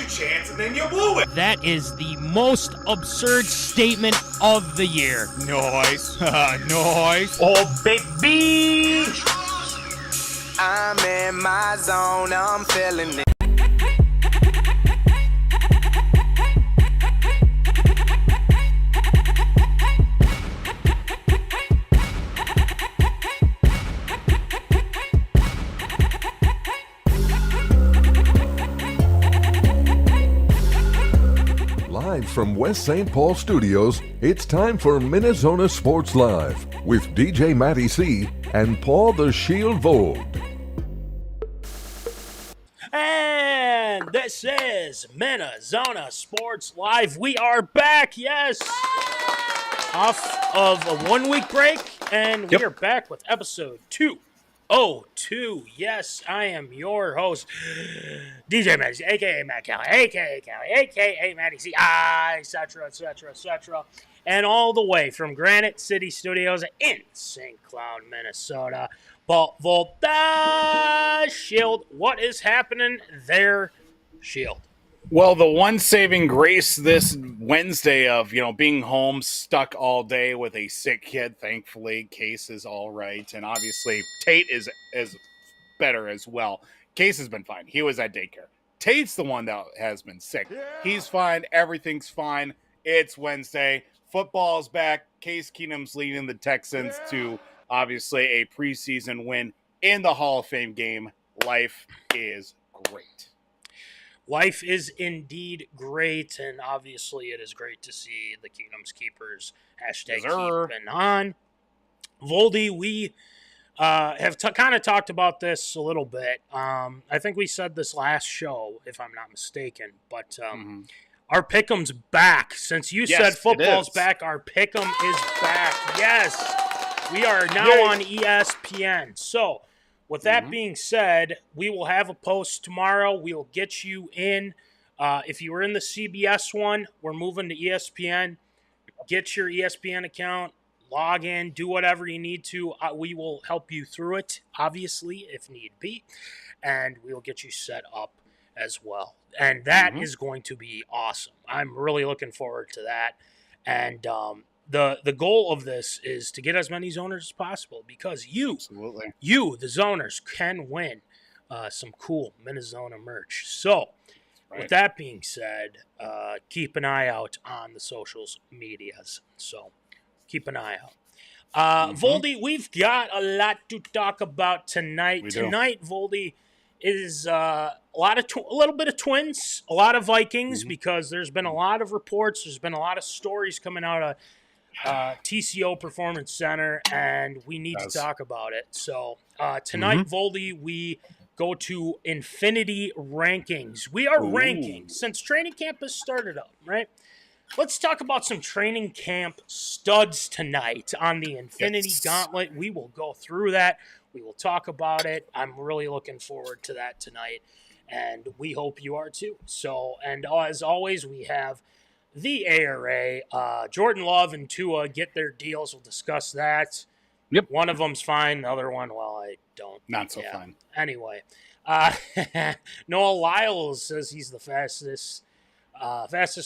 your chance and then you blew it. That is the most absurd statement of the year. Nice. Nice. Oh, baby. I'm in my zone, I'm feeling it. Live from West St. Paul Studios, it's time for MinneZona Sports Live with DJ Matty C and Paul the Shield Vold. And this is MinneZona Sports Live. We are back, yes. Off of a 1 week break, and we are back with episode 202. Yes, I am your host, DJ Matty C, a.k.a. Matt Kelly, a.k.a. Kelly, a.k.a. Matty C, etc., etc., etc. And all the way from Granite City Studios in St. Cloud, Minnesota. Paul Volta, Shield, what is happening there, Shield? Well, the one saving grace this Wednesday of, being home, stuck all day with a sick kid, thankfully, Case is all right. And obviously, Tate is better as well. Case has been fine. He was at daycare. Tate's the one that has been sick. Yeah. He's fine. Everything's fine. It's Wednesday. Football's back. Case Keenum's leading the Texans to, obviously, a preseason win in the Hall of Fame game. Life is great. Life is indeed great, and obviously it is great to see the Kingdom's Keepers hashtag keeping on. Voldy, we have kind of talked about this a little bit. I think we said this last show, if I'm not mistaken, but our Pick'em's back. Since you said football's back, our Pick'em is back. Yes, we are now on ESPN. So, with that being said, we will have a post tomorrow. We will get you in. If you were in the CBS one, we're moving to ESPN. Get your ESPN account, log in, do whatever you need to. We will help you through it, obviously, if need be. And we will get you set up as well. And that is going to be awesome. I'm really looking forward to that. And the goal of this is to get as many zoners as possible because you, the zoners, can win some cool MinneZona merch. So, with that being said, keep an eye out on the socials medias. So, keep an eye out. Voldy, we've got a lot to talk about tonight. Tonight, Voldy, is a little bit of Twins, a lot of Vikings, because there's been a lot of reports. There's been a lot of stories coming out of TCO Performance Center, and we need to talk about it. So tonight, Voldy, we go to Infinity Rankings. We are ranking since training camp has started up, right? Let's talk about some training camp studs tonight on the Infinity Gauntlet. We will go through that. We will talk about it. I'm really looking forward to that tonight, and we hope you are too. So, and as always, we have the ARA, Jordanlove and Tua get their deals. We'll discuss that. Yep. One of them's fine. The other one, well, I don't. Not so fine. Anyway, Noahlyles says he's the fastest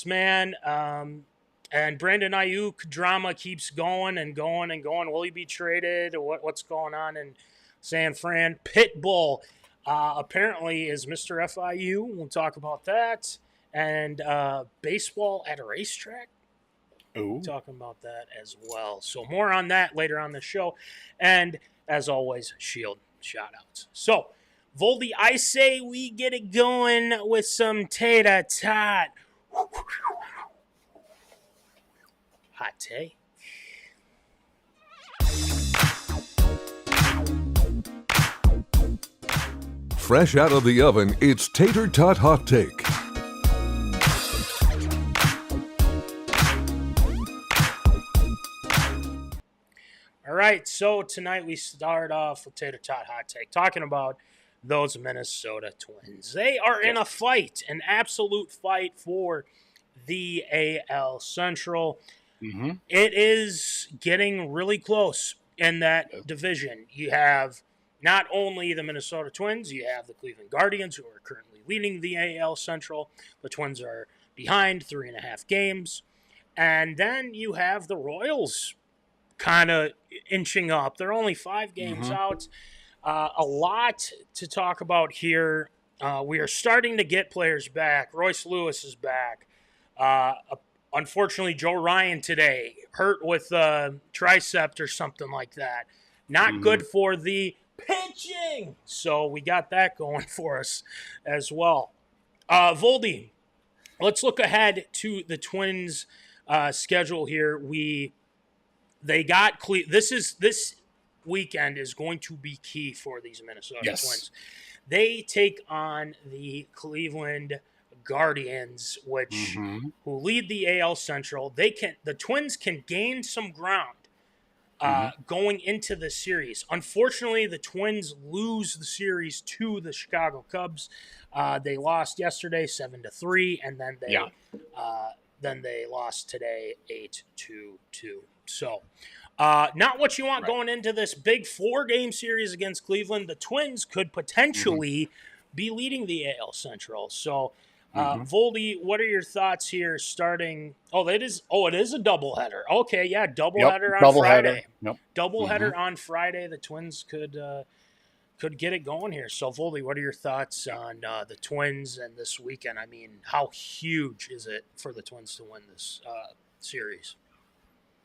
man. And brandonaiyuk drama keeps going and going and going. Will he be traded? What's going on in San Fran? Pitbull apparently is Mr. FIU. We'll talk about that. And baseball at a racetrack. Ooh. Talking about that as well. So more on that later on the show. And as always, Shield shoutouts. So, Voldy, I say we get it going with some Tater Tot Hot Take. Fresh out of the oven, it's Tater Tot Hot Take. All right, so tonight we start off with Tater Tot Hot Take, talking about those Minnesota Twins. They are in a fight, an absolute fight for the AL Central. Mm-hmm. It is getting really close in that division. You have not only the Minnesota Twins, you have the Cleveland Guardians, who are currently leading the AL Central. The Twins are behind 3.5 games. And then you have the Royals kind of inching up. They're only 5 games out. A lot to talk about here. We are starting to get players back. Royce Lewis is back. Unfortunately, Joe Ryan today, hurt with a tricep or something like that. Not good for the pitching. So we got that going for us as well. Voldy, let's look ahead to the Twins' schedule here. They got this weekend is going to be key for these Minnesota Twins. They take on the Cleveland Guardians, which who lead the AL Central. The Twins can gain some ground going into the series. Unfortunately, the Twins lose the series to the Chicago Cubs. They lost yesterday 7-3, and then they lost today 8-2. So, not what you want going into this big 4-game series against Cleveland. The Twins could potentially be leading the AL Central. So, Voldy, what are your thoughts here starting? It is a doubleheader. Okay, yeah, doubleheader on Friday. Doubleheader on Friday. The Twins could get it going here. So, Voldy, what are your thoughts on the Twins and this weekend? I mean, how huge is it for the Twins to win this series?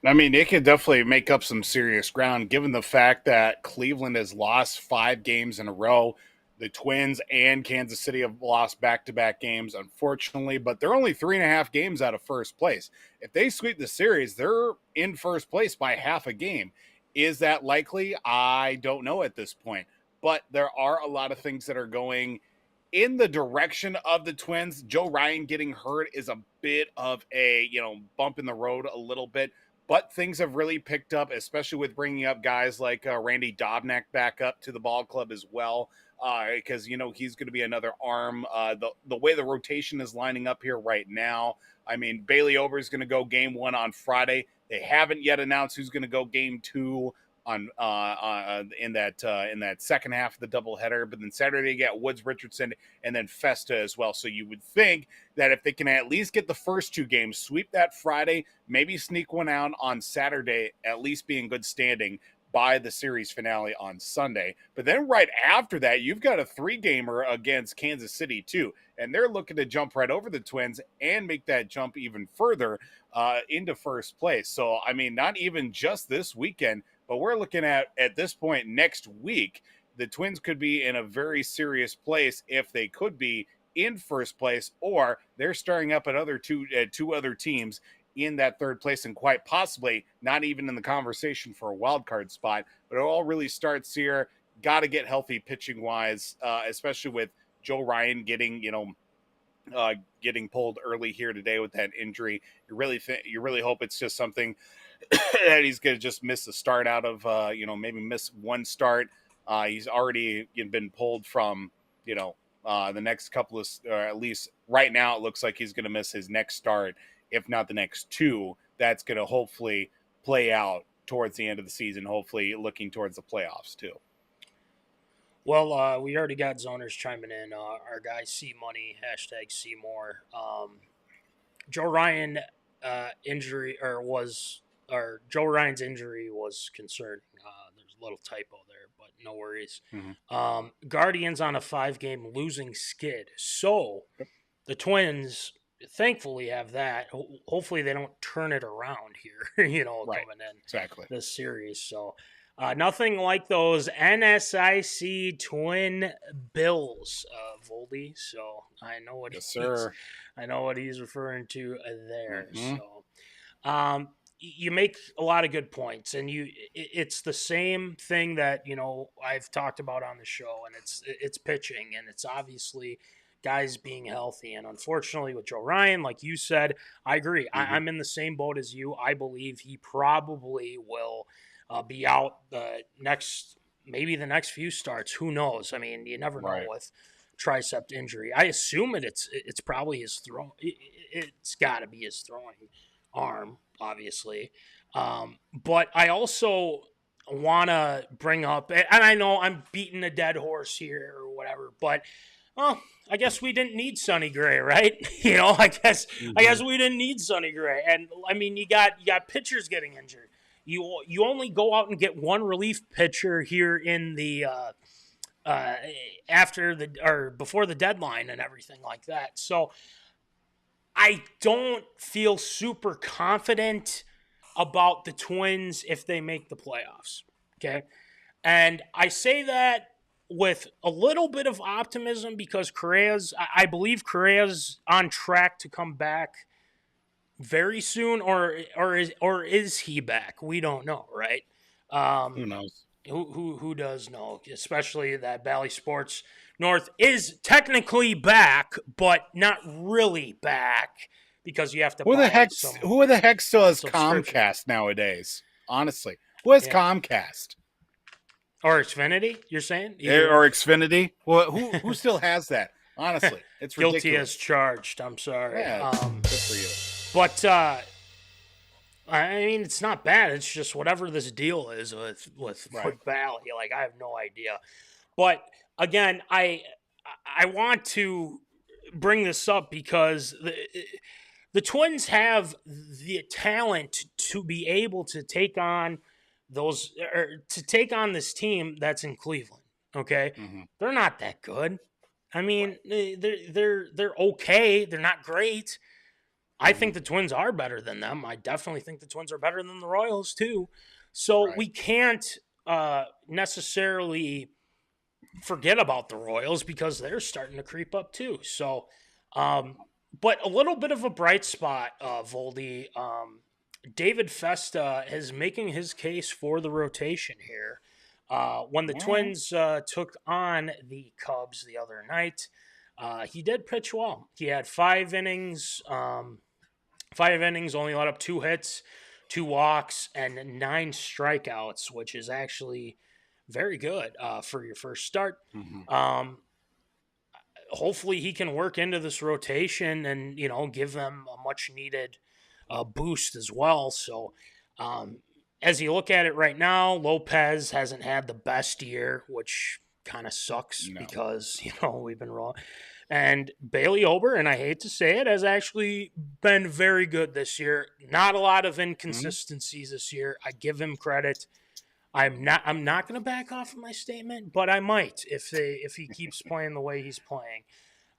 I mean, they could definitely make up some serious ground given the fact that Cleveland has lost 5 games in a row. The Twins and Kansas City have lost back-to-back games, unfortunately, but they're only 3.5 games out of first place. If they sweep the series, they're in first place by half a game. Is that likely? I don't know at this point, but there are a lot of things that are going in the direction of the Twins. Joe Ryan getting hurt is a bit of a, bump in the road a little bit, but things have really picked up, especially with bringing up guys like Randy Dobnak back up to the ball club as well. Because, he's going to be another arm. The way the rotation is lining up here right now, I mean, Bailey Ober is going to go game 1 on Friday. They haven't yet announced who's going to go game 2 on in that second half of the doubleheader. But then Saturday you got Woods, Richardson, and then Festa as well. So you would think that if they can at least get the first 2 games, sweep that Friday, maybe sneak one out on Saturday, at least be in good standing by the series finale on Sunday. But then right after that, you've got a 3-gamer against Kansas City too. And they're looking to jump right over the Twins and make that jump even further into first place. So, I mean, not even just this weekend, but we're looking at this point next week, the Twins could be in a very serious place if they could be in first place, or they're starting up at two other teams in that third place, and quite possibly not even in the conversation for a wild card spot. But it all really starts here. Got to get healthy pitching wise, especially with Joe Ryan getting pulled early here today with that injury. You really hope it's just something that he's going to just miss the start out of, maybe miss one start. He's already been pulled from, the next couple of, or at least right now, it looks like he's going to miss his next start, if not the next 2. That's going to hopefully play out towards the end of the season, hopefully looking towards the playoffs too. Well, we already got zoners chiming in. Our guy C Money, #C More. Joe Ryan Joe Ryan's injury was concerning. There's a little typo there, but no worries. Guardians on a 5-game losing skid. So the Twins thankfully have that. Hopefully they don't turn it around here, coming in this series. So nothing like those NSIC twin bills, Voldy. So I know what he's referring to there. So you make a lot of good points, and it's the same thing that I've talked about on the show, and it's pitching, and it's obviously guys being healthy. And unfortunately with Joe Ryan, like you said, I agree. I'm in the same boat as you. I believe he probably will be out the next few starts. Who knows? I mean, you never know with tricep injury. I assume it's probably his throw. It's got to be his throwing arm, obviously. But I also want to bring up, and I know I'm beating a dead horse here or whatever, but well, I guess we didn't need Sonny Gray, right? I guess we didn't need Sonny Gray, and I mean you got pitchers getting injured. You only go out and get one relief pitcher here in the before the deadline and everything like that. So I don't feel super confident about the Twins if they make the playoffs. Okay. And I say that with a little bit of optimism because I believe Correa's on track to come back very soon, or is he back? We don't know, right? Who knows? Who does know? Especially that Bally Sports North is technically back, but not really back because you have to. Who the heck still has Comcast nowadays? Honestly, who has Comcast or Xfinity? You're saying or Xfinity? Well, who still has that? Honestly, it's ridiculous. Guilty as charged. I'm sorry. Yeah, good for you. But I mean, it's not bad. It's just whatever this deal is with Valley. Like, I have no idea. But again, I want to bring this up because the Twins have the talent to be able to take on this team that's in Cleveland. Okay, They're not that good. I mean, they're okay. They're not great. I think the Twins are better than them. I definitely think the Twins are better than the Royals too. So we can't necessarily forget about the Royals because they're starting to creep up too. So, but a little bit of a bright spot, Voldy. David Festa is making his case for the rotation here. When the Twins took on the Cubs the other night, he did pitch well. He had 5 innings. 5 innings, only let up 2 hits, 2 walks, and 9 strikeouts, which is actually very good for your first start. Hopefully he can work into this rotation and, give them a much-needed boost as well. So as you look at it right now, Lopez hasn't had the best year, which kind of sucks because, we've been wrong. And Bailey Ober, and I hate to say it, has actually been very good this year. Not a lot of inconsistencies this year. I give him credit. I'm not going to back off of my statement, but I might if he keeps playing the way he's playing.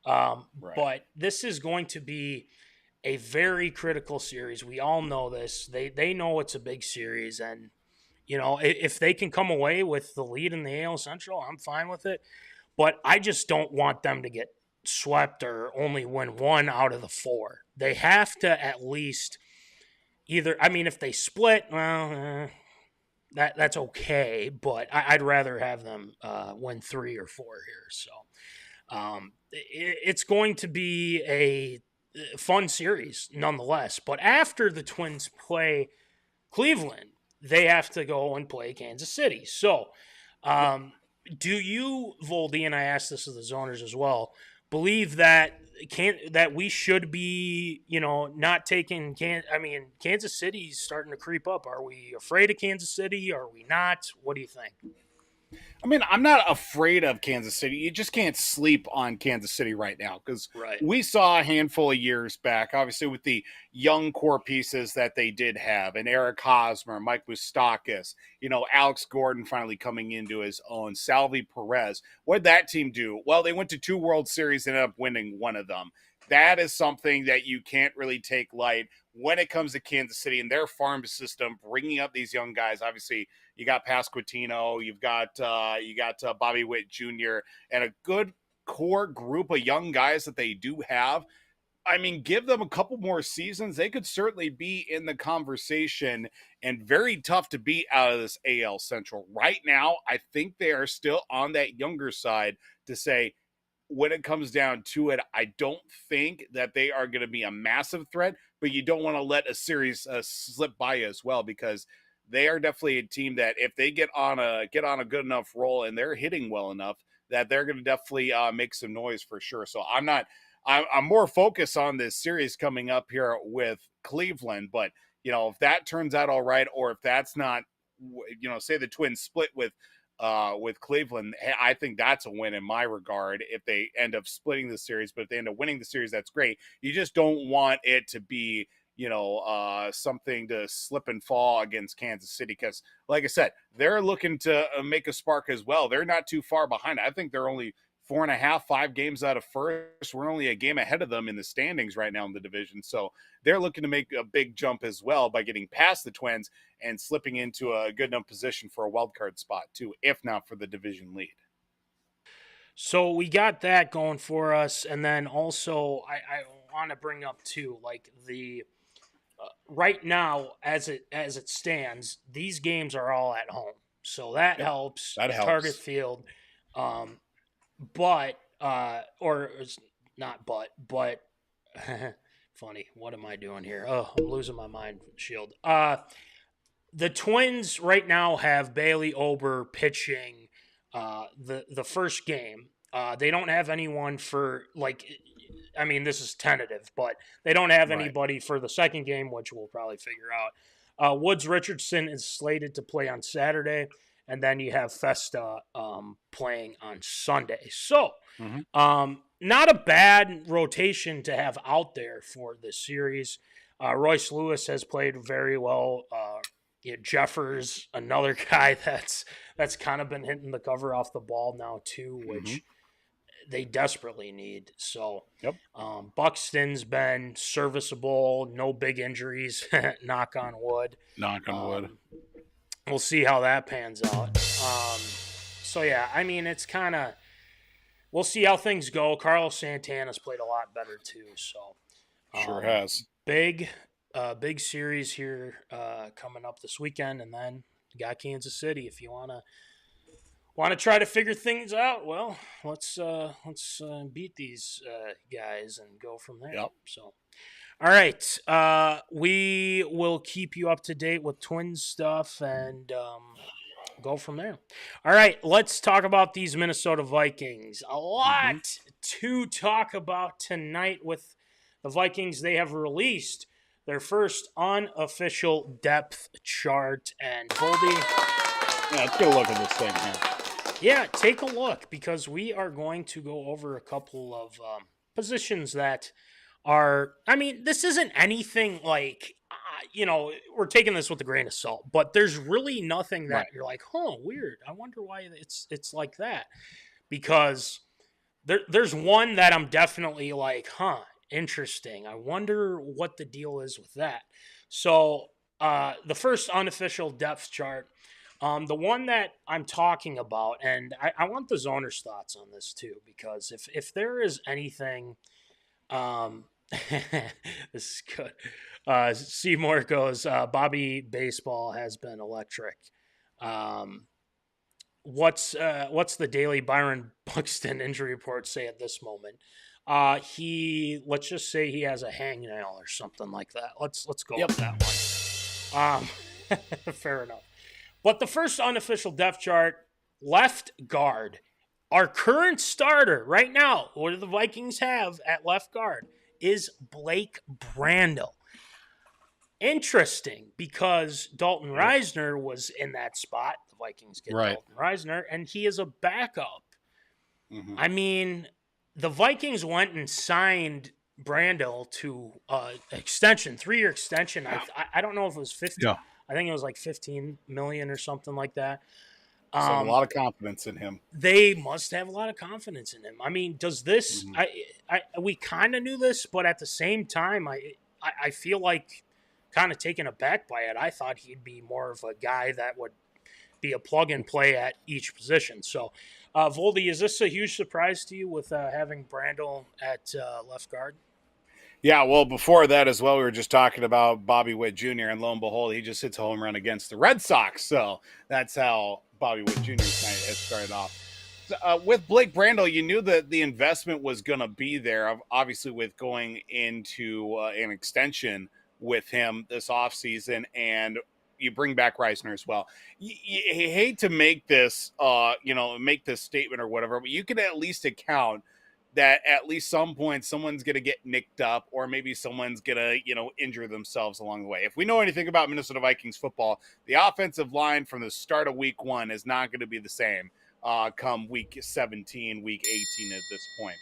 But this is going to be a very critical series. We all know this. They know it's a big series, and if they can come away with the lead in the AL Central, I'm fine with it. But I just don't want them to get swept or only win 1 out of the 4. They have to at least if they split, well, that's okay, but I'd rather have them win 3 or 4 here. So it's going to be a fun series nonetheless. But after the Twins play Cleveland, they have to go and play Kansas City. So do you, Voldy, and I asked this of the zoners as well, believe that we should be, not taking Kansas City's starting to creep up. Are we afraid of Kansas City? Are we not? What do you think? I mean, I'm not afraid of Kansas City. You just can't sleep on Kansas City right now because we saw a handful of years back, obviously with the young core pieces that they did have, and Eric Hosmer, Mike Moustakas, Alex Gordon finally coming into his own, Salvi Perez. What did that team do? Well, they went to 2 World Series and ended up winning one of them. That is something that you can't really take light when it comes to Kansas City and their farm system, bringing up these young guys. Obviously, you got Pasquantino, you've got Bobby Witt Jr., and a good core group of young guys that they do have. I mean, give them a couple more seasons, they could certainly be in the conversation and very tough to beat out of this AL Central. Right now, I think they are still on that younger side to say, when it comes down to it, I don't think that they are going to be a massive threat, but you don't want to let a series slip by you as well, because they are definitely a team that if they get on a good enough roll and they're hitting well enough, that they're going to definitely make some noise for sure. So I'm more focused on this series coming up here with Cleveland, but if that turns out all right, or if that's not say the Twins split with Cleveland, I think that's a win in my regard if they end up splitting the series. But if they end up winning the series, that's great. You just don't want it to be, something to slip and fall against Kansas City, because like I said, they're looking to make a spark as well. They're not too far behind. I think they're only 4.5, 5 games out of first. We're only a game ahead of them in the standings right now in the division. So they're looking to make a big jump as well by getting past the Twins and slipping into a good enough position for a wild card spot too, if not for the division lead. So we got that going for us. And then also I want to bring up too, like the right now, as it stands, these games are all at home. So that helps. That helps. Target Field. But funny, what am I doing here? Oh, I'm losing my mind, Shield. The Twins right now have Bailey Ober pitching the first game. They don't have anyone for, this is tentative, but they don't have anybody for the second game, which we'll probably figure out. Woods Richardson is slated to play on Saturday. And then you have Festa playing on Sunday. So, not a bad rotation to have out there for this series. Royce Lewis has played very well. Jeffers, another guy that's kind of been hitting the cover off the ball now too, which they desperately need. So, Buxton's been serviceable, no big injuries, knock on wood. Knock on wood. We'll see how that pans out. It's kind of – we'll see how things go. Carlos Santana's played a lot better too. So sure has. Big series here coming up this weekend, and then you got Kansas City. If you want to try to figure things out, well, let's beat these guys and go from there. Yep. So. All right, we will keep you up to date with Twins stuff and go from there. All right, let's talk about these Minnesota Vikings. A lot to talk about tonight with the Vikings. They have released their first unofficial depth chart. And Voldy, let's go look at this thing here. Yeah, take a look, because we are going to go over a couple of positions that are, this isn't anything like, we're taking this with a grain of salt, but there's really nothing that you're like, weird. I wonder why it's like that. Because there's one that I'm definitely like, interesting. I wonder what the deal is with that. So the first unofficial depth chart, the one that I'm talking about, and I want the zoners' thoughts on this too, because if there is anything, this is good. Seymour goes, Bobby Baseball has been electric. What's the daily Byron Buxton injury report say at this moment? Let's just say he has a hangnail or something like that. Let's go with that one. Fair enough. But the first unofficial depth chart, left guard. Our current starter right now, what do the Vikings have at left guard, is Blake Brandel. Interesting, because Dalton Reisner was in that spot. The Vikings get Dalton Reisner, and he is a backup. The Vikings went and signed Brandel to extension, 3-year extension. I don't know if it was 15. Yeah. I think it was like $15 million or something like that. So a lot of confidence in him. They must have a lot of confidence in him. Does this? We kind of knew this, but at the same time, I feel like kind of taken aback by it. I thought he'd be more of a guy that would be a plug and play at each position. So, Voldy, is this a huge surprise to you with having Brandel at left guard? Yeah, well, before that as well, we were just talking about Bobby Witt Jr., and lo and behold, he just hits a home run against the Red Sox. So that's how Bobby Witt Jr. has started off. With Blake Brandel, you knew that the investment was going to be there, obviously, with going into an extension with him this offseason, and you bring back Reisner as well. You hate to make this, make this statement or whatever, but you can at least account that at least some point someone's going to get nicked up, or maybe someone's going to, injure themselves along the way. If we know anything about Minnesota Vikings football, the offensive line from the start of week 1 is not going to be the same come week 17, week 18 at this point.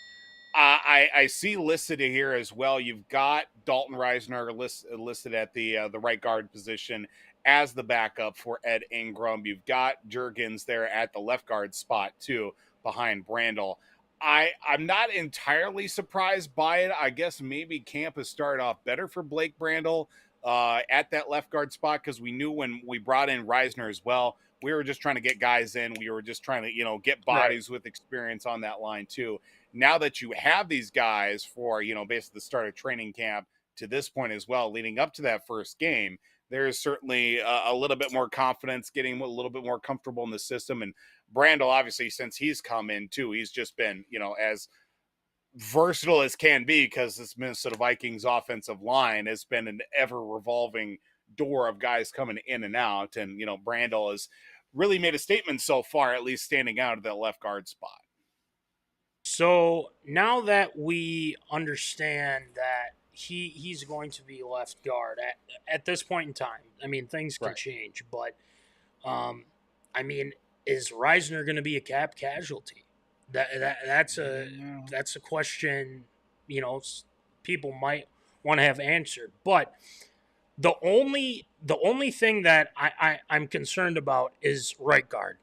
I see listed here as well. You've got Dalton Risner listed at the right guard position as the backup for Ed Ingram. You've got Juergens there at the left guard spot too, behind Brandel. I'm not entirely surprised by it. I guess maybe camp has started off better for Blake Brandel at that left guard spot, because we knew when we brought in Risner as well, we were just trying to get guys in. We were just trying to, get bodies with experience on that line too. Now that you have these guys for, basically the start of training camp to this point as well, leading up to that first game, there's certainly a little bit more confidence, getting a little bit more comfortable in the system. And Brandel, obviously, since he's come in too, he's just been, as versatile as can be, because this Minnesota Vikings offensive line has been an ever revolving door of guys coming in and out. And, Brandel has really made a statement so far, at least standing out at that left guard spot. So now that we understand that he's going to be left guard at this point in time, I mean, things can change, but is Risner going to be a cap casualty? That's a question, people might want to have answered. But the only thing that I'm concerned about is right guard.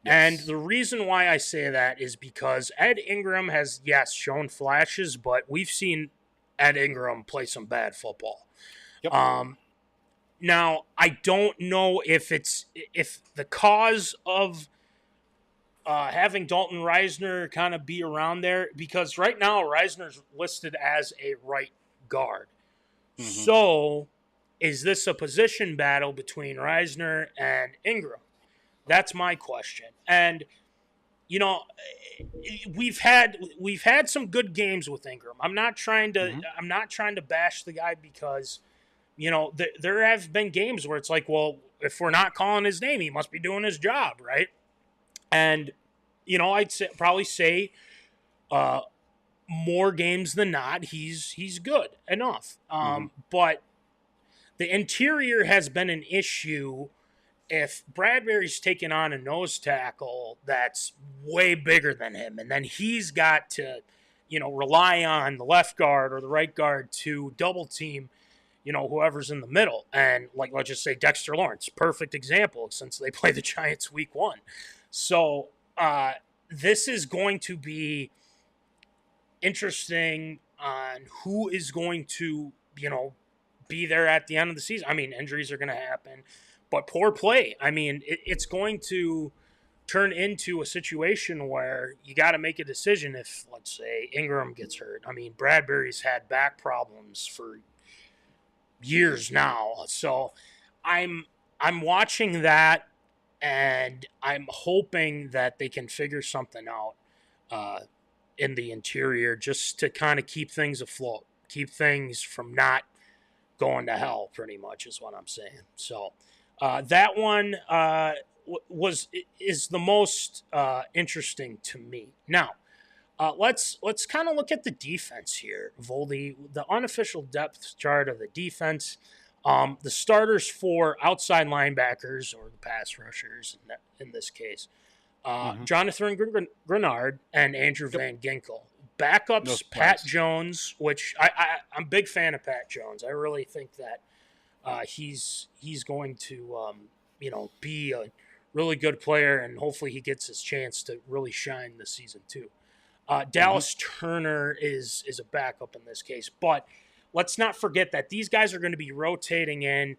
Yes. And the reason why I say that is because Ed Ingram has, shown flashes, but we've seen Ed Ingram play some bad football. Yep. Now, I don't know if the cause of having Dalton Risner kind of be around there, because right now Risner's listed as a right guard. Mm-hmm. So is this a position battle between Risner and Ingram? That's my question. And we've had some good games with Ingram. I'm not trying to bash the guy, because there have been games where it's like, well, if we're not calling his name, he must be doing his job, right? And I'd probably say more games than not, he's good enough. But the interior has been an issue. If Bradbury's taken on a nose tackle that's way bigger than him, and then he's got to, rely on the left guard or the right guard to double team, whoever's in the middle. And let's just say Dexter Lawrence, perfect example, since they play the Giants week 1. So this is going to be interesting on who is going to, be there at the end of the season. I mean, injuries are going to happen. But poor play, it's going to turn into a situation where you got to make a decision if, let's say, Ingram gets hurt. I mean, Bradbury's had back problems for years now. So I'm watching that, and I'm hoping that they can figure something out in the interior, just to kind of keep things afloat, keep things from not going to hell, pretty much is what I'm saying. So that one is the most interesting to me. Now, let's kind of look at the defense here, Voldy. The unofficial depth chart of the defense. The starters for outside linebackers, or the pass rushers in this case, Jonathan Grenard and Andrew Van Ginkel. Backups, Pat Jones, which I'm a big fan of Pat Jones. I really think that he's going to be a really good player, and hopefully he gets his chance to really shine this season too. Dallas Turner is a backup in this case, but let's not forget that these guys are going to be rotating in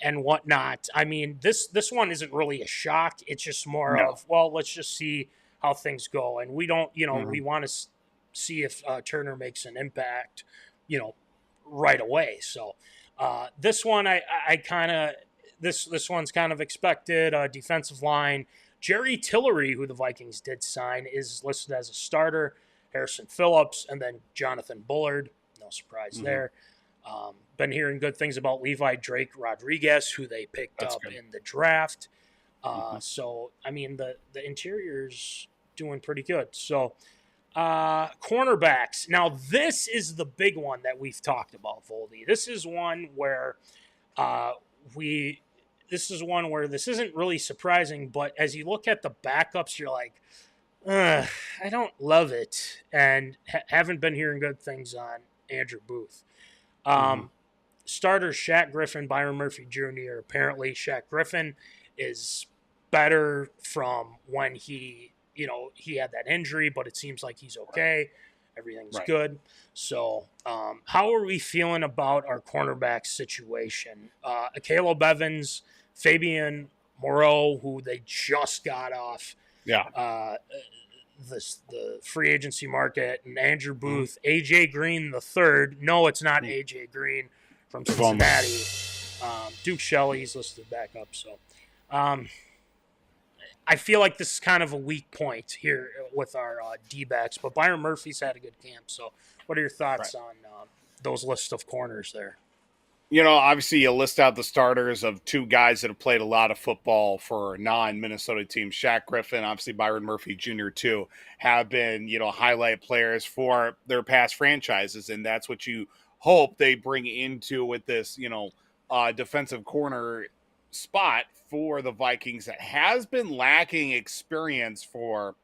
and whatnot. I mean, this one isn't really a shock. It's just more of, well, let's just see how things go, and we don't, we want to see if Turner makes an impact, right away. So. This one, this one's kind of expected. Defensive line, Jerry Tillery, who the Vikings did sign, is listed as a starter. Harrison Phillips, and then Jonathan Bullard. No surprise there. Been hearing good things about Levi Drake Rodriguez, who they picked up in the draft. So, I mean, the interior's doing pretty good. So, Cornerbacks. Now, this is the big one that we've talked about, Voldy. This is one where this isn't really surprising, but as you look at the backups, you're like, I don't love it, and haven't been hearing good things on Andrew Booth. Starters Shaq Griffin, Byron Murphy Jr. Apparently, Shaq Griffin is better from when he had that injury, but it seems like he's okay. Everything's good. So, how are we feeling about our cornerback situation? Caleb Evans, Fabian Moreau, who they just got off the free agency market, and Andrew Booth, AJ Green the third. No, it's not AJ Green from Cincinnati. Duke Shelley's listed back up. So, I feel like this is kind of a weak point here with our D-backs, but Byron Murphy's had a good camp. So, what are your thoughts on those lists of corners there? Obviously you list out the starters of two guys that have played a lot of football for non-Minnesota teams. Shaq Griffin, obviously Byron Murphy Jr. too, have been, highlight players for their past franchises, and that's what you hope they bring into with this, defensive corner spot for the Vikings that has been lacking experience for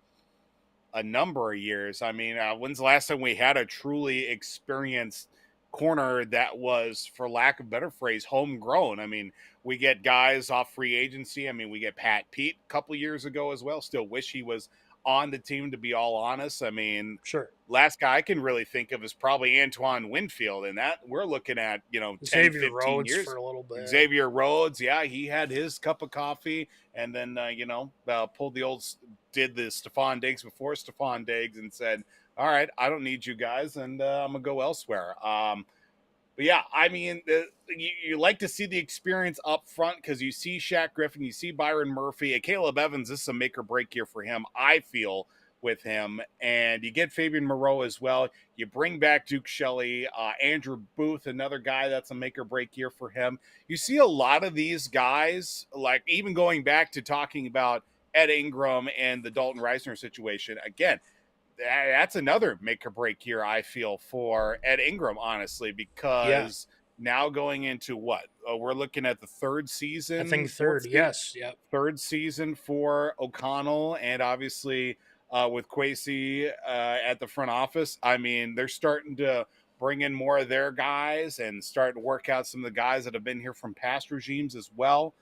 a number of years. I mean, when's the last time we had a truly experienced corner that was, for lack of a better phrase, homegrown? I mean, we get guys off free agency. I mean, we get Pat Pete a couple years ago as well. Still wish he was on the team, to be all honest. I mean, sure. Last guy I can really think of is probably Antoine Winfield, and that we're looking at, 10, Xavier 15 Rhodes years. For a little bit. Xavier Rhodes, yeah, he had his cup of coffee, and then, pulled did the Stefondiggs before Stefondiggs and said, all right, I don't need you guys, and I'm going to go elsewhere. But yeah, I mean, you like to see the experience up front because you see Shaq Griffin, you see Byron Murphy, and Caleb Evans. This is a make or break year for him, I feel, with him. And you get Fabian Moreau as well. You bring back Duke Shelley, Andrew Booth, another guy that's a make or break year for him. You see a lot of these guys, like even going back to talking about Ed Ingram and the Dalton Reisner situation again. That's another make or break year, I feel, for Ed Ingram, honestly, because now going into what? We're looking at the third season. I think third, yes. Yep. Third season for O'Connell, and obviously with Kwesi at the front office. I mean, they're starting to bring in more of their guys and start to work out some of the guys that have been here from past regimes as well.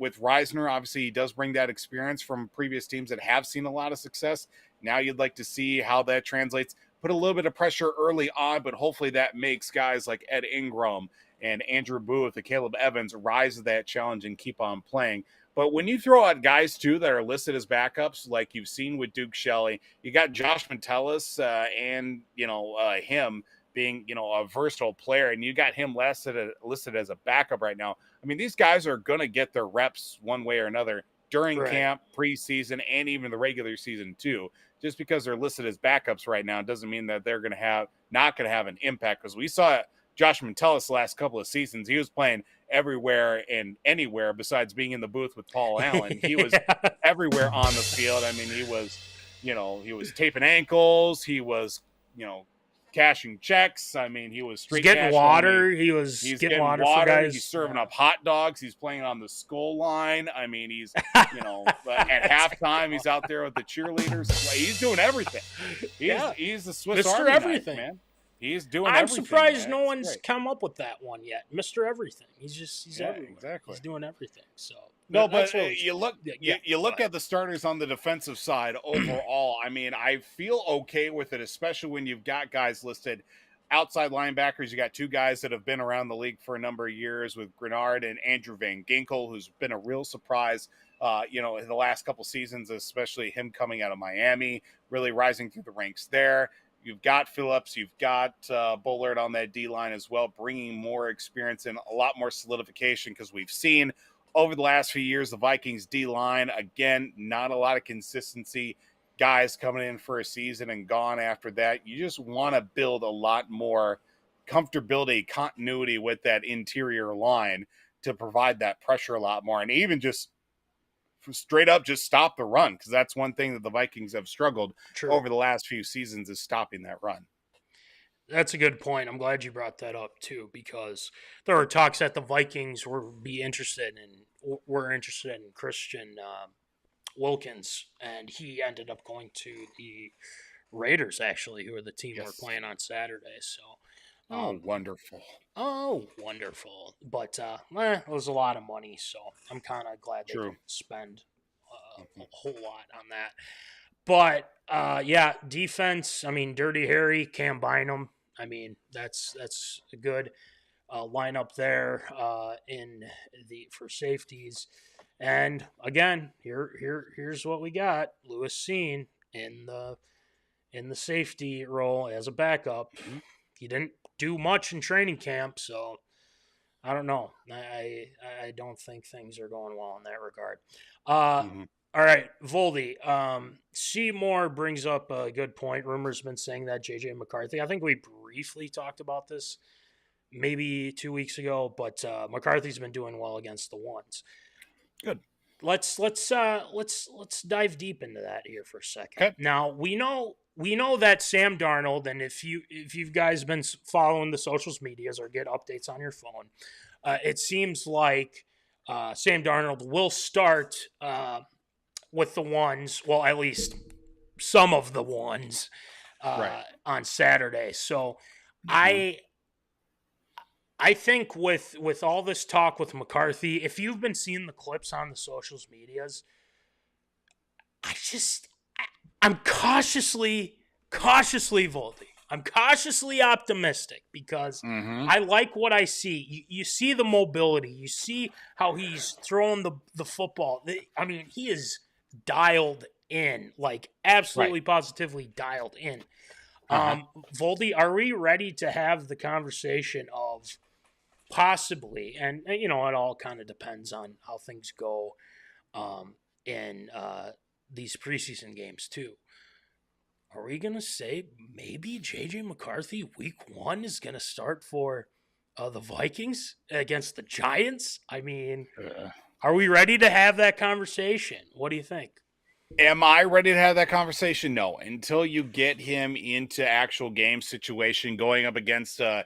With Reisner, obviously, he does bring that experience from previous teams that have seen a lot of success. Now you'd like to see how that translates. Put a little bit of pressure early on, but hopefully that makes guys like Ed Ingram and Andrew Booth and Caleb Evans rise to that challenge and keep on playing. But when you throw out guys, too, that are listed as backups, like you've seen with Duke Shelley, you got Josh Metellus and, him being, a versatile player, and you got him listed as a backup right now. I mean, these guys are going to get their reps one way or another during camp, preseason, and even the regular season, too. Just because they're listed as backups right now doesn't mean that they're not going to have an impact, because we saw Josh Metellus the last couple of seasons. He was playing everywhere and anywhere besides being in the booth with Paul Allen. He was everywhere on the field. I mean, he was taping ankles. He was, cashing checks. I mean, he was straight getting water. He's getting water for guys. He's serving up hot dogs. He's playing on the skull line. I mean, he's, at halftime, he's out there with the cheerleaders. He's doing everything. He's the Swiss Mr. Army Everything, knife, man. He's doing I'm everything. I'm surprised man. no one's come up with that one yet. Mr. Everything. He's everywhere. Exactly. He's doing everything. So no, but you look at the starters on the defensive side overall. I mean, I feel okay with it, especially when you've got guys listed. Outside linebackers, you got two guys that have been around the league for a number of years with Grenard and Andrew Van Ginkel, who's been a real surprise, in the last couple seasons, especially him coming out of Miami, really rising through the ranks there. You've got Phillips, you've got Bullard on that D-line as well, bringing more experience and a lot more solidification, because we've seen over the last few years the Vikings D-line, again, not a lot of consistency. Guys coming in for a season and gone after that. You just want to build a lot more comfortability, continuity with that interior line to provide that pressure a lot more. And even just straight up just stop the run, because that's one thing that the Vikings have struggled over the last few seasons is stopping that run. That's a good point. I'm glad you brought that up too, because there were talks that the Vikings were interested in Christian Wilkins, and he ended up going to the Raiders, actually, who are the team we're playing on Saturday. So, wonderful. Oh, wonderful. But it was a lot of money, so I'm kind of glad they didn't spend a whole lot on that. But yeah, defense. I mean, Dirty Harry, Cam Bynum. I mean, that's a good lineup there for safeties. And again, here's what we got: Lewis Seen in the safety role as a backup. Mm-hmm. He didn't do much in training camp, so I don't know. I don't think things are going well in that regard. All right, Voldy. Seymour brings up a good point. Rumors have been saying that jjmccarthy. I think we briefly talked about this maybe 2 weeks ago, but McCarthy's been doing well against the ones. Good. Let's dive deep into that here for a second. Okay. Now we know that Sam Darnold, and if you guys been following the social medias or get updates on your phone, it seems like Sam Darnold will start with the ones. Well, at least some of the ones on Saturday. So I think with all this talk with McCarthy, if you've been seeing the clips on the social medias, I'm cautiously Voldy. I'm cautiously optimistic because I like what I see. You see the mobility. You see how he's throwing the football. I mean, he is dialed in, like absolutely positively dialed in. Voldy, are we ready to have the conversation of possibly, and it all kind of depends on how things go in these preseason games too. Are we going to say maybe J.J. McCarthy week 1 is going to start for the Vikings against the Giants? I mean, are we ready to have that conversation? What do you think? Am I ready to have that conversation? No. Until you get him into actual game situation, going up against a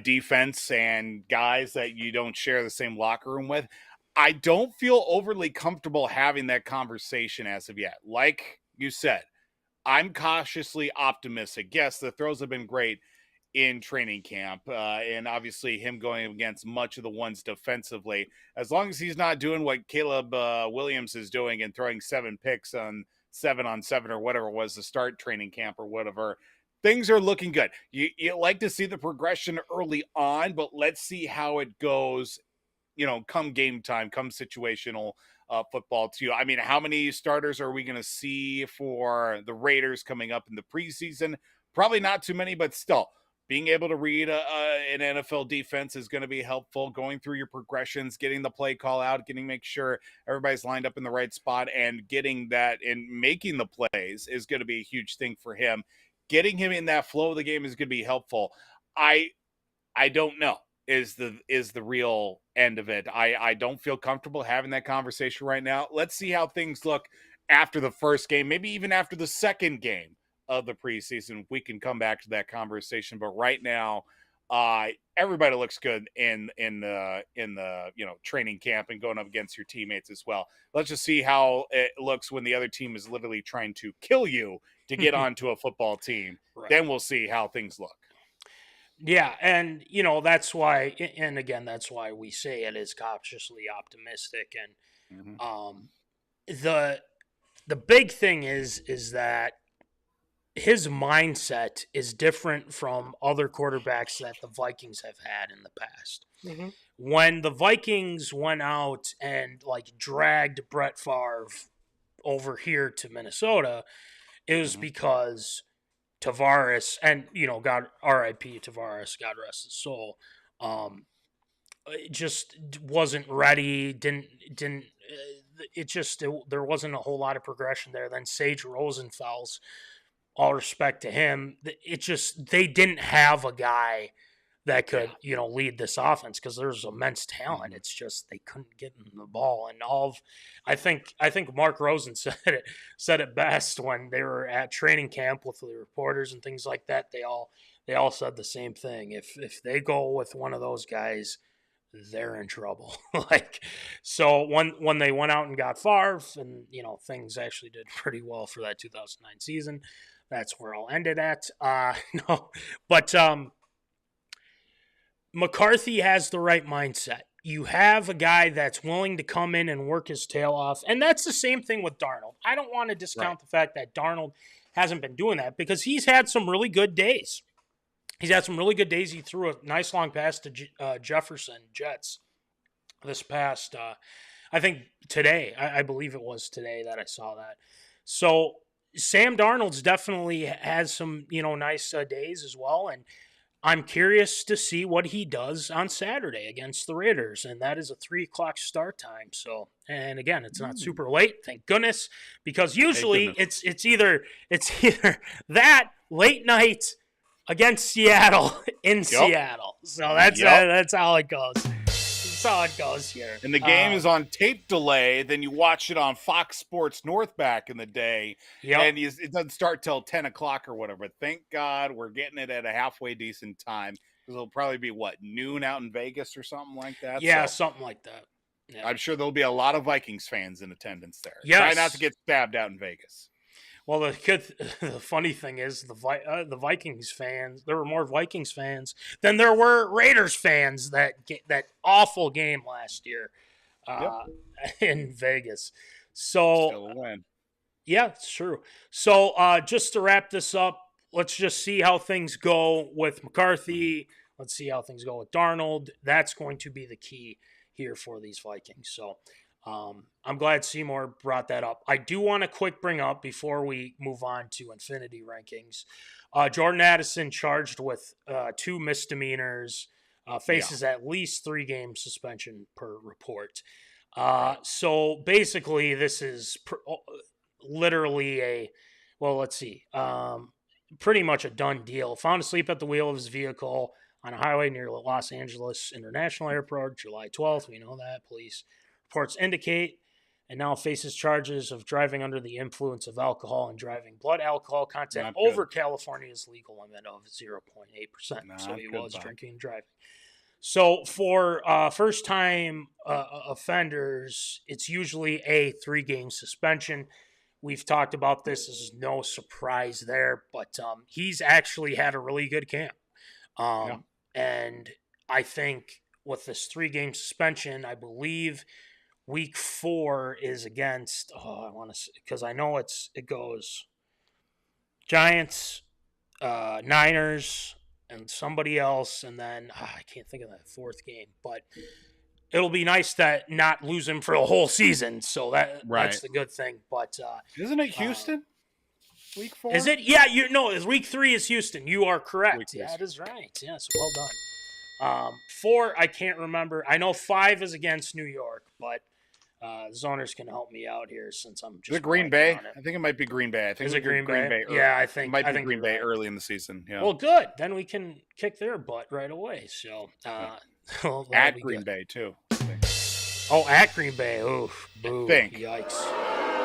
defense and guys that you don't share the same locker room with, I don't feel overly comfortable having that conversation as of yet. Like you said, I'm cautiously optimistic. Yes, the throws have been great in training camp, and obviously him going against much of the ones defensively. As long as he's not doing what Caleb Williams is doing and throwing 7 picks on 7-on-7 or whatever it was to start training camp or whatever, things are looking good. You like to see the progression early on, but let's see how it goes, come game time, come situational football too. I mean, how many starters are we going to see for the Raiders coming up in the preseason? Probably not too many, but still, being able to read an NFL defense is going to be helpful. Going through your progressions, getting the play call out, make sure everybody's lined up in the right spot, and getting that and making the plays is going to be a huge thing for him. Getting him in that flow of the game is going to be helpful. I don't know is the real end of it. I don't feel comfortable having that conversation right now. Let's see how things look after the first game, maybe even after the second game of the preseason. We can come back to that conversation, but right now, everybody looks good in the training camp and going up against your teammates as well. Let's just see how it looks when the other team is literally trying to kill you to get onto a football team. Right. Then we'll see how things look. Yeah, and that's why, and again, that's why we say it is cautiously optimistic. And the big thing is that his mindset is different from other quarterbacks that the Vikings have had in the past. Mm-hmm. When the Vikings went out and dragged Brett Favre over here to Minnesota, it was because Tavares, and God, R.I.P. Tavares, God rest his soul, just wasn't ready. There wasn't a whole lot of progression there. Then Sage Rosenfels, all respect to him, they didn't have a guy that could, lead this offense, because there's immense talent. It's just they couldn't get him the ball. And I think Mark Rosen said it best when they were at training camp with the reporters and things like that. They all said the same thing. If they go with one of those guys, they're in trouble. So when they went out and got Favre, and things actually did pretty well for that 2009 season. That's where I'll end it at. But McCarthy has the right mindset. You have a guy that's willing to come in and work his tail off, and that's the same thing with Darnold. I don't want to discount the fact that Darnold hasn't been doing that, because he's had some really good days. He threw a nice long pass to Jefferson Jets this past, I think today. I believe it was today that I saw that. So Sam Darnold's definitely has some, nice days as well. And I'm curious to see what he does on Saturday against the Raiders. And that is a 3:00 start time. So, and again, it's not super late, thank goodness, because usually it's either that late night against Seattle in Seattle. So that's how it goes. That's how it goes here. And the game is on tape delay. Then you watch it on Fox Sports North back in the day. And it doesn't start till 10 o'clock or whatever. Thank God we're getting it at a halfway decent time. Because it'll probably be, noon out in Vegas or something like that? Yeah, something like that. Yeah. I'm sure there'll be a lot of Vikings fans in attendance there. Yes. Try not to get stabbed out in Vegas. Well, the funny thing is the Vikings fans. There were more Vikings fans than there were Raiders fans that awful game last year in Vegas. So still a win. Yeah, it's true. So just to wrap this up, let's just see how things go with McCarthy. Let's see how things go with Darnold. That's going to be the key here for these Vikings. So. I'm glad Seymour brought that up. I do want to quick bring up, before we move on to Infinity rankings, Jordan Addison charged with 2 misdemeanors, faces at least 3 game suspension per report. So basically this is literally pretty much a done deal. Found asleep at the wheel of his vehicle on a highway near Los Angeles International Airport, July 12th. We know that. Police reports indicate, and now faces charges of driving under the influence of alcohol and driving blood alcohol content over California's legal limit of 0.8%. So he was drinking and driving. So for first-time offenders, it's usually a 3-game suspension. We've talked about this. This is no surprise there, but he's actually had a really good camp. And I think with this 3-game suspension, I believe week 4 is against, because I know it goes Giants, Niners, and somebody else, and then I can't think of that 4th game, but it'll be nice to not lose him for the whole season. So that's the good thing. But isn't it Houston? Week 4? Is it? Yeah, week 3 is Houston. You are correct. Yeah, that is right. Yes, well done. 4, I can't remember. I know 5 is against New York, but zoners can help me out here since I'm just. Is it Green Bay? I think it might be Green Bay. I think is it Green Bay? Early. Yeah, I think it might be Green Bay right. early in the season. Yeah. Well, good. Then we can kick their butt right away. So at Green Bay too. Oh, at Green Bay. Oof. Boo. I think. Yikes.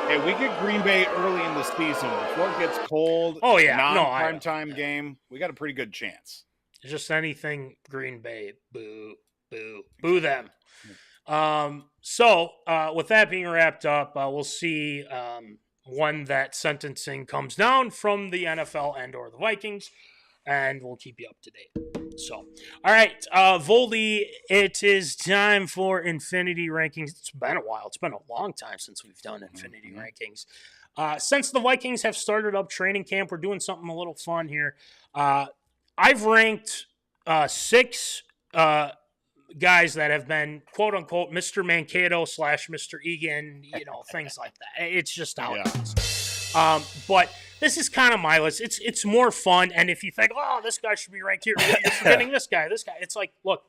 Hey, we get Green Bay early in the season before it gets cold. Oh yeah, non-primetime game. We got a pretty good chance. Just anything Green Bay. Boo, boo, boo them. So with that being wrapped up, we'll see when that sentencing comes down from the NFL and or the Vikings, and we'll keep you up to date. So, all right, Voldy, it is time for Infinity Rankings. It's been a while. It's been a long time since we've done Infinity Rankings. Since the Vikings have started up training camp, we're doing something a little fun here. I've ranked 6 guys that have been, quote unquote, Mr. Mankato / Mr. Egan, things like that. It's just how it is. But this is kind of my list. It's more fun. And if you think, oh, this guy should be ranked here, you're forgetting this guy. It's like, look,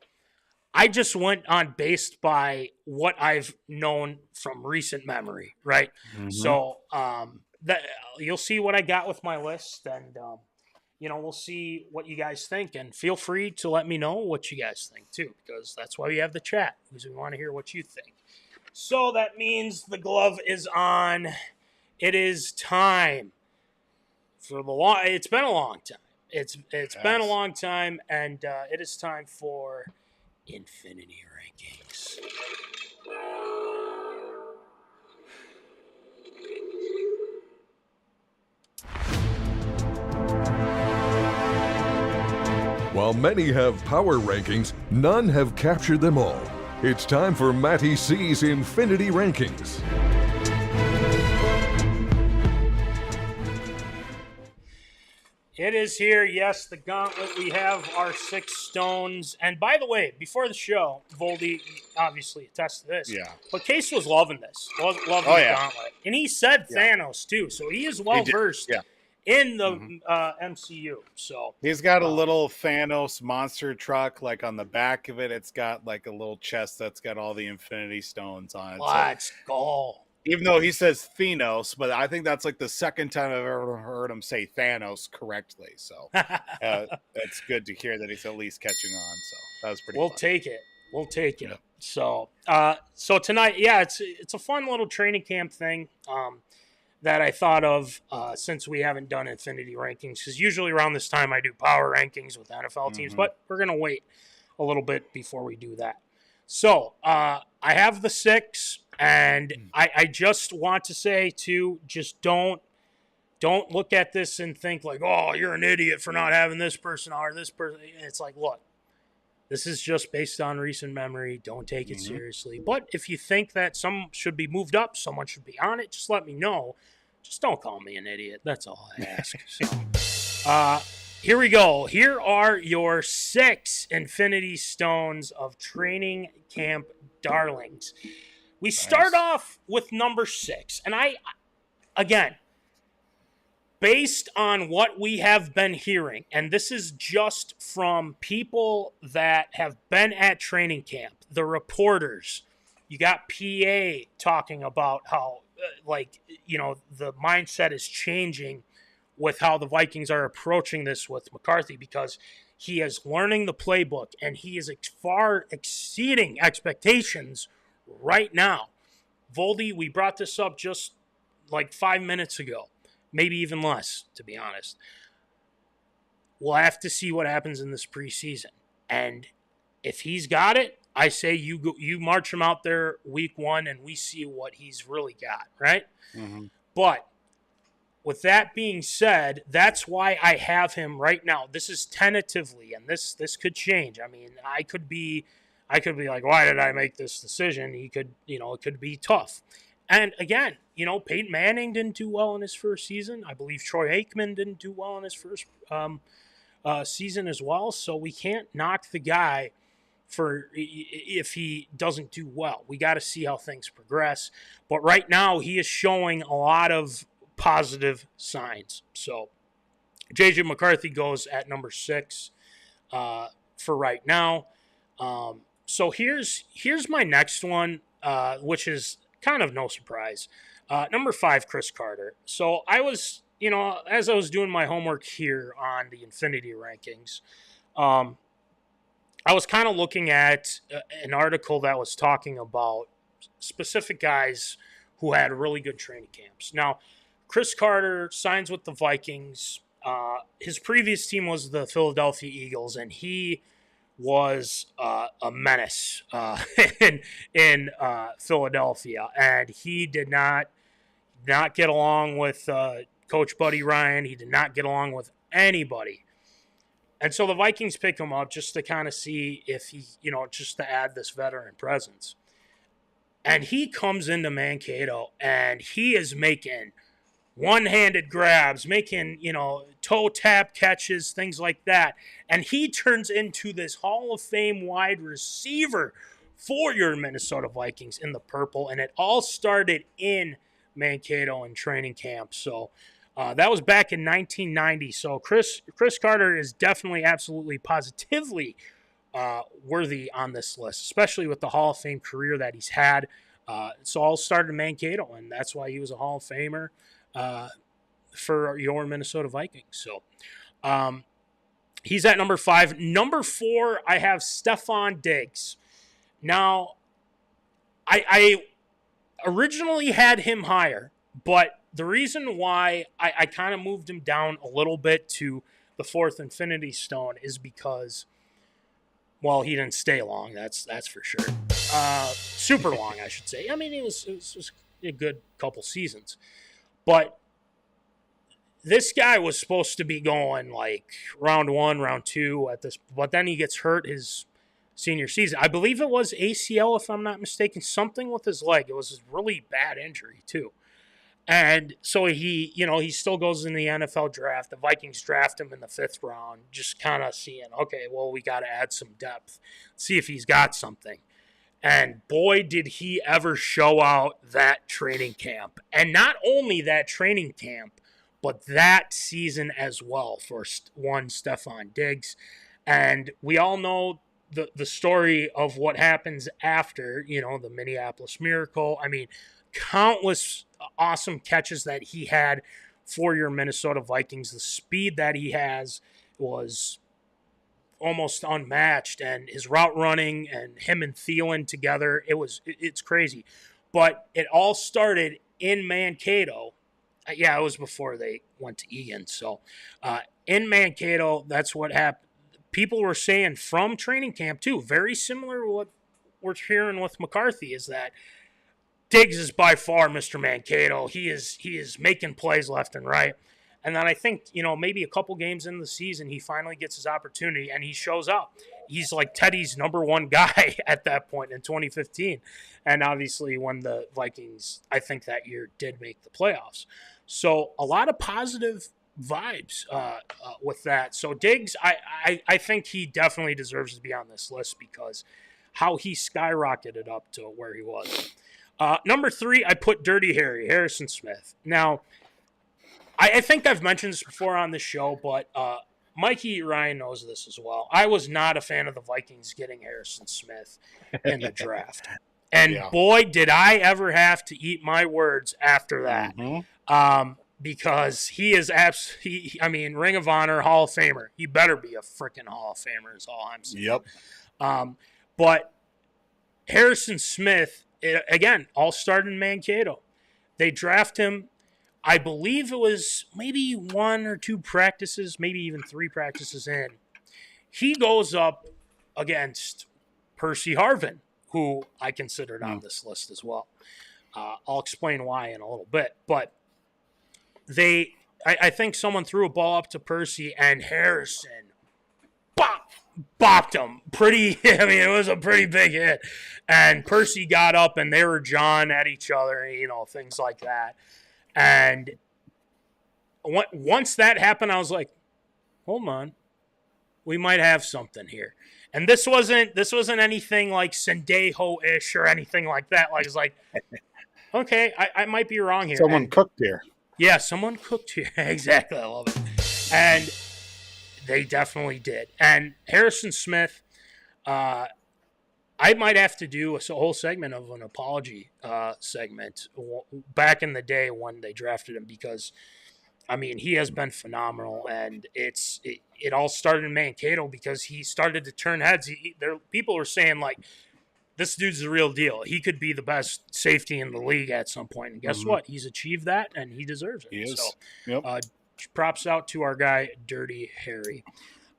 I just went on based by what I've known from recent memory, right? Mm-hmm. So that you'll see what I got with my list, and we'll see what you guys think, and feel free to let me know what you guys think too, because that's why we have the chat, because we want to hear what you think. So that means the glove is on. It is time for it's been a long time. It's been a long time, and it is time for Infinity Rankings. While many have power rankings, none have captured them all. It's time for Matty C's Infinity Rankings. It is here, yes, the gauntlet. We have our 6 stones. And by the way, before the show, Voldy obviously attests to this. Yeah. But Case was loving this, loving the gauntlet. And he said Thanos, too. So he is well-versed in the MCU. So he's got a little Thanos monster truck, like on the back of it. It's got like a little chest that's got all the Infinity Stones on it. Let's go. Even though he says Thanos, but I think that's like the second time I've ever heard him say Thanos correctly. So it's good to hear that he's at least catching on. So that was pretty fun. We'll take it. Yeah. So tonight, it's a fun little training camp thing that I thought of since we haven't done Infinity Rankings, because usually around this time I do power rankings with NFL teams, but we're going to wait a little bit before we do that. So I have the 6. And I just want to say, too, just don't look at this and think like, oh, you're an idiot for not having this person or this person. It's like, look, this is just based on recent memory. Don't take it seriously. But if you think that some should be moved up, someone should be on it, just let me know. Just don't call me an idiot. That's all I ask. So, here we go. Here are your 6 Infinity Stones of Training Camp Darlings. We start off with number 6. And again, based on what we have been hearing, and this is just from people that have been at training camp, the reporters, you got PA talking about how, the mindset is changing with how the Vikings are approaching this with McCarthy, because he is learning the playbook and he is far exceeding expectations right now. Voldy, we brought this up just like 5 minutes ago, maybe even less, to be honest. We'll have to see what happens in this preseason. And if he's got it, I say you march him out there week 1 and we see what he's really got, right? But with that being said, that's why I have him right now. This is tentatively, and this could change. I mean, I could be like, why did I make this decision? He could, it could be tough. And again, Peyton Manning didn't do well in his first season. I believe Troy Aikman didn't do well in his first season as well. So we can't knock the guy for if he doesn't do well. We got to see how things progress. But right now, he is showing a lot of positive signs. So jjmccarthy goes at number 6 for right now. So here's my next one, which is kind of no surprise. Number 5, Criscarter. So I was, as I was doing my homework here on the Infinity Rankings, I was kind of looking at an article that was talking about specific guys who had really good training camps. Now, Criscarter signs with the Vikings. His previous team was the Philadelphia Eagles, and he was a menace in Philadelphia, and he did not get along with Coach Buddy Ryne. He did not get along with anybody, and so the Vikings pick him up just to kind of see if he, just to add this veteran presence. And he comes into Mankato, and he is making one-handed grabs, making, toe tap catches, things like that. And he turns into this Hall of Fame wide receiver for your Minnesota Vikings in the purple. And it all started in Mankato in training camp. So that was back in 1990. So Criscarter is definitely, absolutely, positively worthy on this list, especially with the Hall of Fame career that he's had. It's all started in Mankato, and that's why he was a Hall of Famer for your Minnesota Vikings. So He's at number 5. Number 4, I have Stefondiggs. Now, I originally had him higher, but the reason why I kind of moved him down a little bit to the 4th Infinity Stone is because, well, he didn't stay long. That's for sure. Super long, I should say. I mean, it was a good couple seasons, but this guy was supposed to be going like round 1, round 2 at this, but then he gets hurt his senior season. I believe it was ACL, if I'm not mistaken, something with his leg. It was a really bad injury too. And so he still goes in the NFL draft. The Vikings draft him in the 5th round, just kind of seeing, okay, well, we got to add some depth, see if he's got something. And boy, did he ever show out that training camp. And not only that training camp, but that season as well for one Stefondiggs. And we all know the story of what happens after, the Minneapolis Miracle. I mean, countless awesome catches that he had for your Minnesota Vikings. The speed that he has was almost unmatched, and his route running and him and Thielen together, it's crazy. But it all started in Mankato. Yeah, it was before they went to Egan. So in Mankato, that's what happened. People were saying from training camp, too, very similar to what we're hearing with McCarthy, is that Diggs is by far Mr. Mankato. He is making plays left and right. And then I think, maybe a couple games in the season, he finally gets his opportunity and he shows up. He's like Teddy's number 1 guy at that point in 2015. And obviously when the Vikings, I think that year, did make the playoffs. So a lot of positive vibes with that. So Diggs, I think he definitely deserves to be on this list because how he skyrocketed up to where he was. Number 3, I put Dirty Harry, Harrison Smith. Now, I think I've mentioned this before on the show, but Mikey Ryne knows this as well. I was not a fan of the Vikings getting Harrison Smith in the draft. And boy, did I ever have to eat my words after that. Mm-hmm. Because he is Ring of Honor, Hall of Famer. He better be a freaking Hall of Famer is all I'm saying. Yep. But Harrison Smith, again, all started in Mankato. They draft him. I believe it was maybe 1 or 2 practices, maybe even 3 practices in. He goes up against Percy Harvin, who I considered on this list as well. I'll explain why in a little bit. But I think someone threw a ball up to Percy, and Harrison bopped him. It was a pretty big hit. And Percy got up, and they were jawing at each other, things like that. And once that happened, I was like, hold on, we might have something here. And this wasn't anything like Sendejo-ish or anything like that. Like, it's like, okay, I might be wrong here. Someone cooked here. Yeah, someone cooked here. Exactly. I love it. And they definitely did. And Harrison Smith, I might have to do a whole segment of an apology segment back in the day when they drafted him because, he has been phenomenal, and it all started in Mankato because he started to turn heads. People were saying, like, this dude's the real deal. He could be the best safety in the league at some point. And guess what? He's achieved that, and he deserves it. He is. So, props out to our guy, Dirty Harry.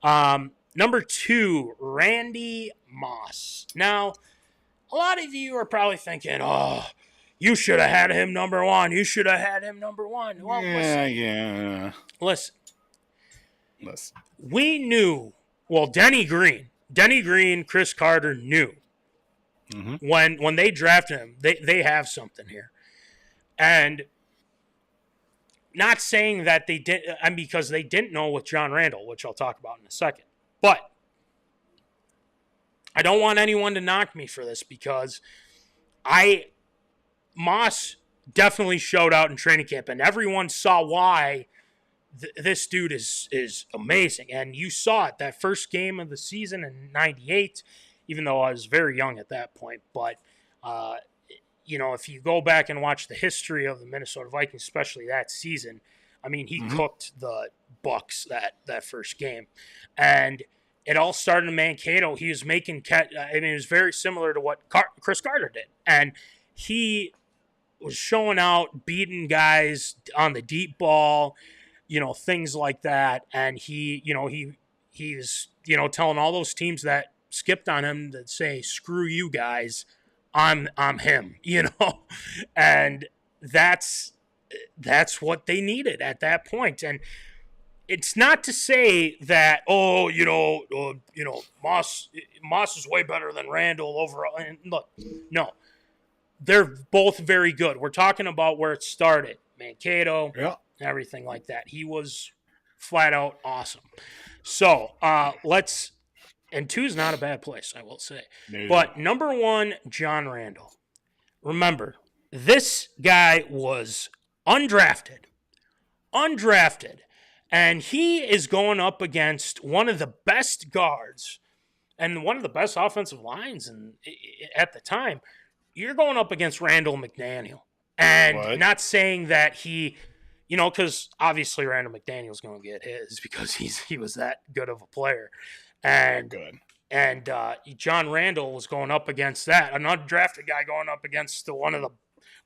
Number 2, Randy Moss. Now, a lot of you are probably thinking, oh, you should have had him number 1. You should have had him number 1. Well, Listen. We knew, Denny Green, criscarter knew when they drafted him, they have something here. And not saying that they did, because they didn't know with johnrandle, which I'll talk about in a second. But I don't want anyone to knock me for this because Moss definitely showed out in training camp, and everyone saw why this dude is amazing. And you saw it that first game of the season in '98, even though I was very young at that point. But, if you go back and watch the history of the Minnesota Vikings, especially that season, I mean, he cooked the Bucks that first game. And it all started in Mankato. He was making it was very similar to what Criscarter did. And he was showing out, beating guys on the deep ball, things like that. And he's, telling all those teams that skipped on him that say, screw you guys, I'm him, and that's what they needed at that point. And it's not to say that, Moss is way better than Randle overall. And look, no, they're both very good. We're talking about where it started, Mankato, everything like that. He was flat out awesome. So and 2 is not a bad place, I will say. No. But number 1, John Randle. Remember, this guy was undrafted, and he is going up against one of the best guards and one of the best offensive lines at the time. You're going up against Randall McDaniel. And not saying that he, because obviously Randall McDaniel's going to get his because he was that good of a player. And John Randle was going up against that, an undrafted guy going up against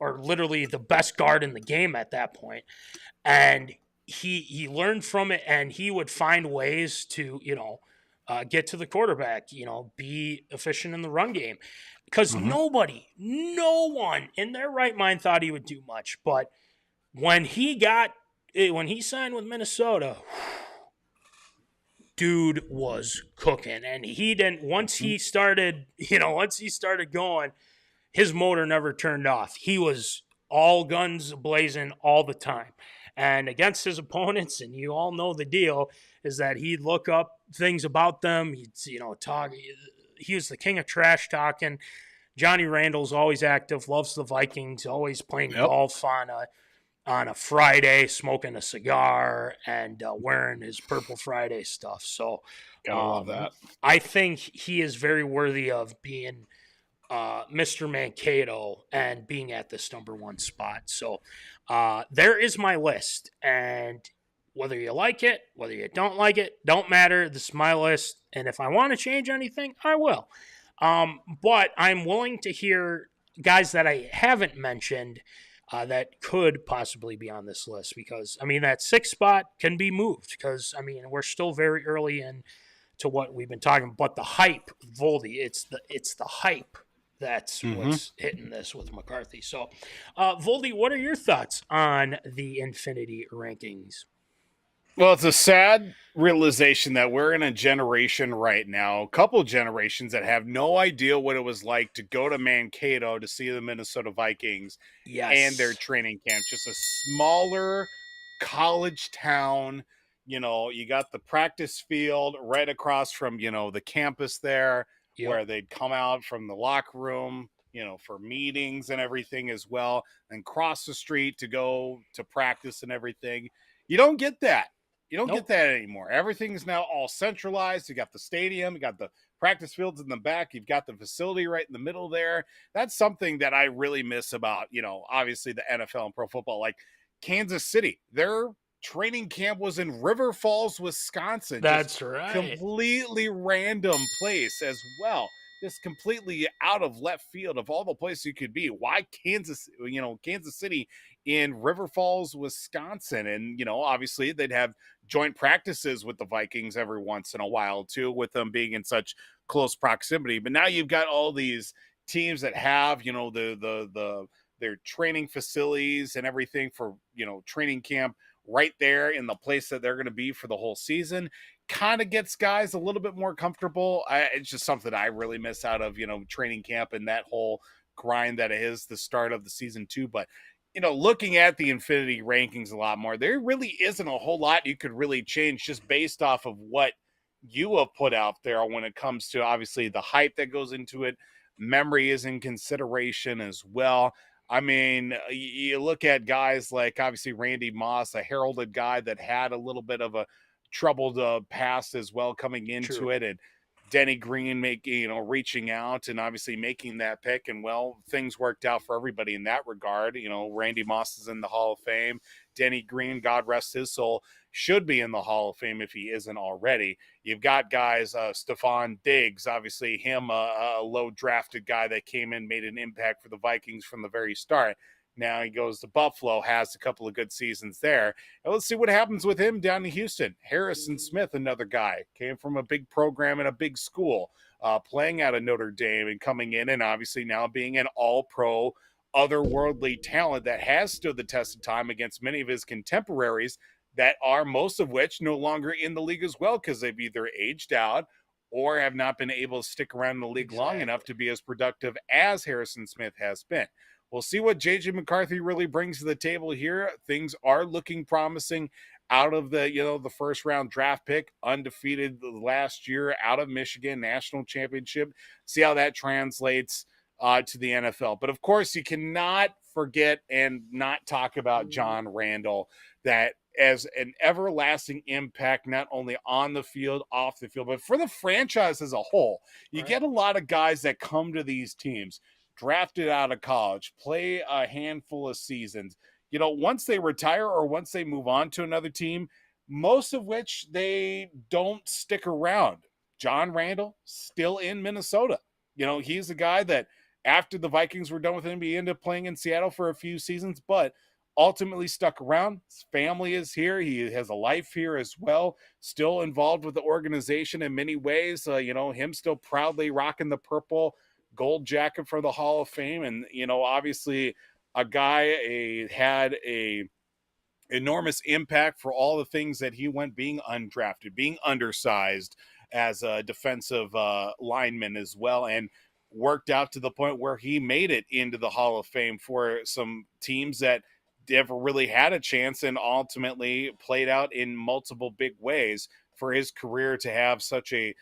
literally the best guard in the game at that point. And he learned from it, and he would find ways to, get to the quarterback, be efficient in the run game. Because no one in their right mind thought he would do much. But when he signed with Minnesota, dude was cooking. And he didn't, once he started going, his motor never turned off. He was all guns blazing all the time. And against his opponents, and you all know the deal, is that he'd look up things about them. He'd, talk. He was the king of trash talking. Johnny Randle's always active, loves the Vikings, always playing golf on a Friday, smoking a cigar, and wearing his Purple Friday stuff. So gotta love that. I think he is very worthy of being Mr. Mankato and being at this number 1 spot. So there is my list. And whether you like it, whether you don't like it, don't matter. This is my list. And if I want to change anything, I will. But I'm willing to hear guys that I haven't mentioned that could possibly be on this list, because, that 6th spot can be moved because, we're still very early into what we've been talking about. But the hype, Voldy, it's the hype that's what's hitting this with McCarthy. So, Voldy, what are your thoughts on the Infinity rankings? Well, it's a sad realization that we're in a generation right now, a couple generations, that have no idea what it was like to go to Mankato to see the Minnesota Vikings and their training camp. Just a smaller college town. You got the practice field right across from, the campus there, where they'd come out from the locker room, for meetings and everything as well, and cross the street to go to practice and everything. You don't get that. You don't get that anymore. Everything's now all centralized. You got the stadium, you got the practice fields in the back, you've got the facility right in the middle there. That's something that I really miss about, obviously the NFL and pro football. Like Kansas City, their training camp was in River Falls, Wisconsin. That's right. Completely random place as well. Just completely out of left field of all the places you could be. Why Kansas City in River Falls, Wisconsin? And, obviously they'd have joint practices with the Vikings every once in a while too, with them being in such close proximity. But now you've got all these teams that have, their training facilities and everything for, training camp right there in the place that they're going to be for the whole season. Kind of gets guys a little bit more comfortable. It's just something I really miss out of, training camp and that whole grind that is the start of the season too. But, looking at the Infinity rankings a lot more, there really isn't a whole lot you could really change just based off of what you have put out there when it comes to obviously the hype that goes into it. Memory is in consideration as well. You look at guys like obviously Randy Moss, a heralded guy that had a little bit of a troubled past as well coming into it, and Denny Green reaching out and obviously making that pick, and things worked out for everybody in that regard. Randy Moss is in the Hall of Fame. Denny Green, God rest his soul, should be in the Hall of Fame if he isn't already. You've got guys, Stefondiggs, obviously him, a low-drafted guy that came in, made an impact for the Vikings from the very start. Now he goes to Buffalo, has a couple of good seasons there. And let's see what happens with him down in Houston. Harrison-Smith, another guy, came from a big program in a big school, playing out of Notre Dame and coming in and obviously now being an all-pro, otherworldly talent that has stood the test of time against many of his contemporaries that are, most of which, no longer in the league as well because they've either aged out or have not been able to stick around in the league long enough to be as productive as Harrison-Smith has been. We'll see what JJ.McCarthy really brings to the table here. Things are looking promising out of the first round draft pick, undefeated last year out of Michigan, national championship. See how that translates to the NFL. But of course, you cannot forget and not talk about John Randle, that as an everlasting impact, not only on the field, off the field, but for the franchise as a whole. You get a lot of guys that come to these teams, drafted out of college, play a handful of seasons. Once they retire or once they move on to another team, most of which they don't stick around. John Randle, still in Minnesota. He's a guy that after the Vikings were done with him, he ended up playing in Seattle for a few seasons, but ultimately stuck around. His family is here. He has a life here as well, still involved with the organization in many ways. Him still proudly rocking the purple gold jacket for the Hall of Fame. And, obviously a guy had a enormous impact for all the things that he went, being undrafted, being undersized as a defensive lineman as well, and worked out to the point where he made it into the Hall of Fame for some teams that never really had a chance, and ultimately played out in multiple big ways for his career to have such a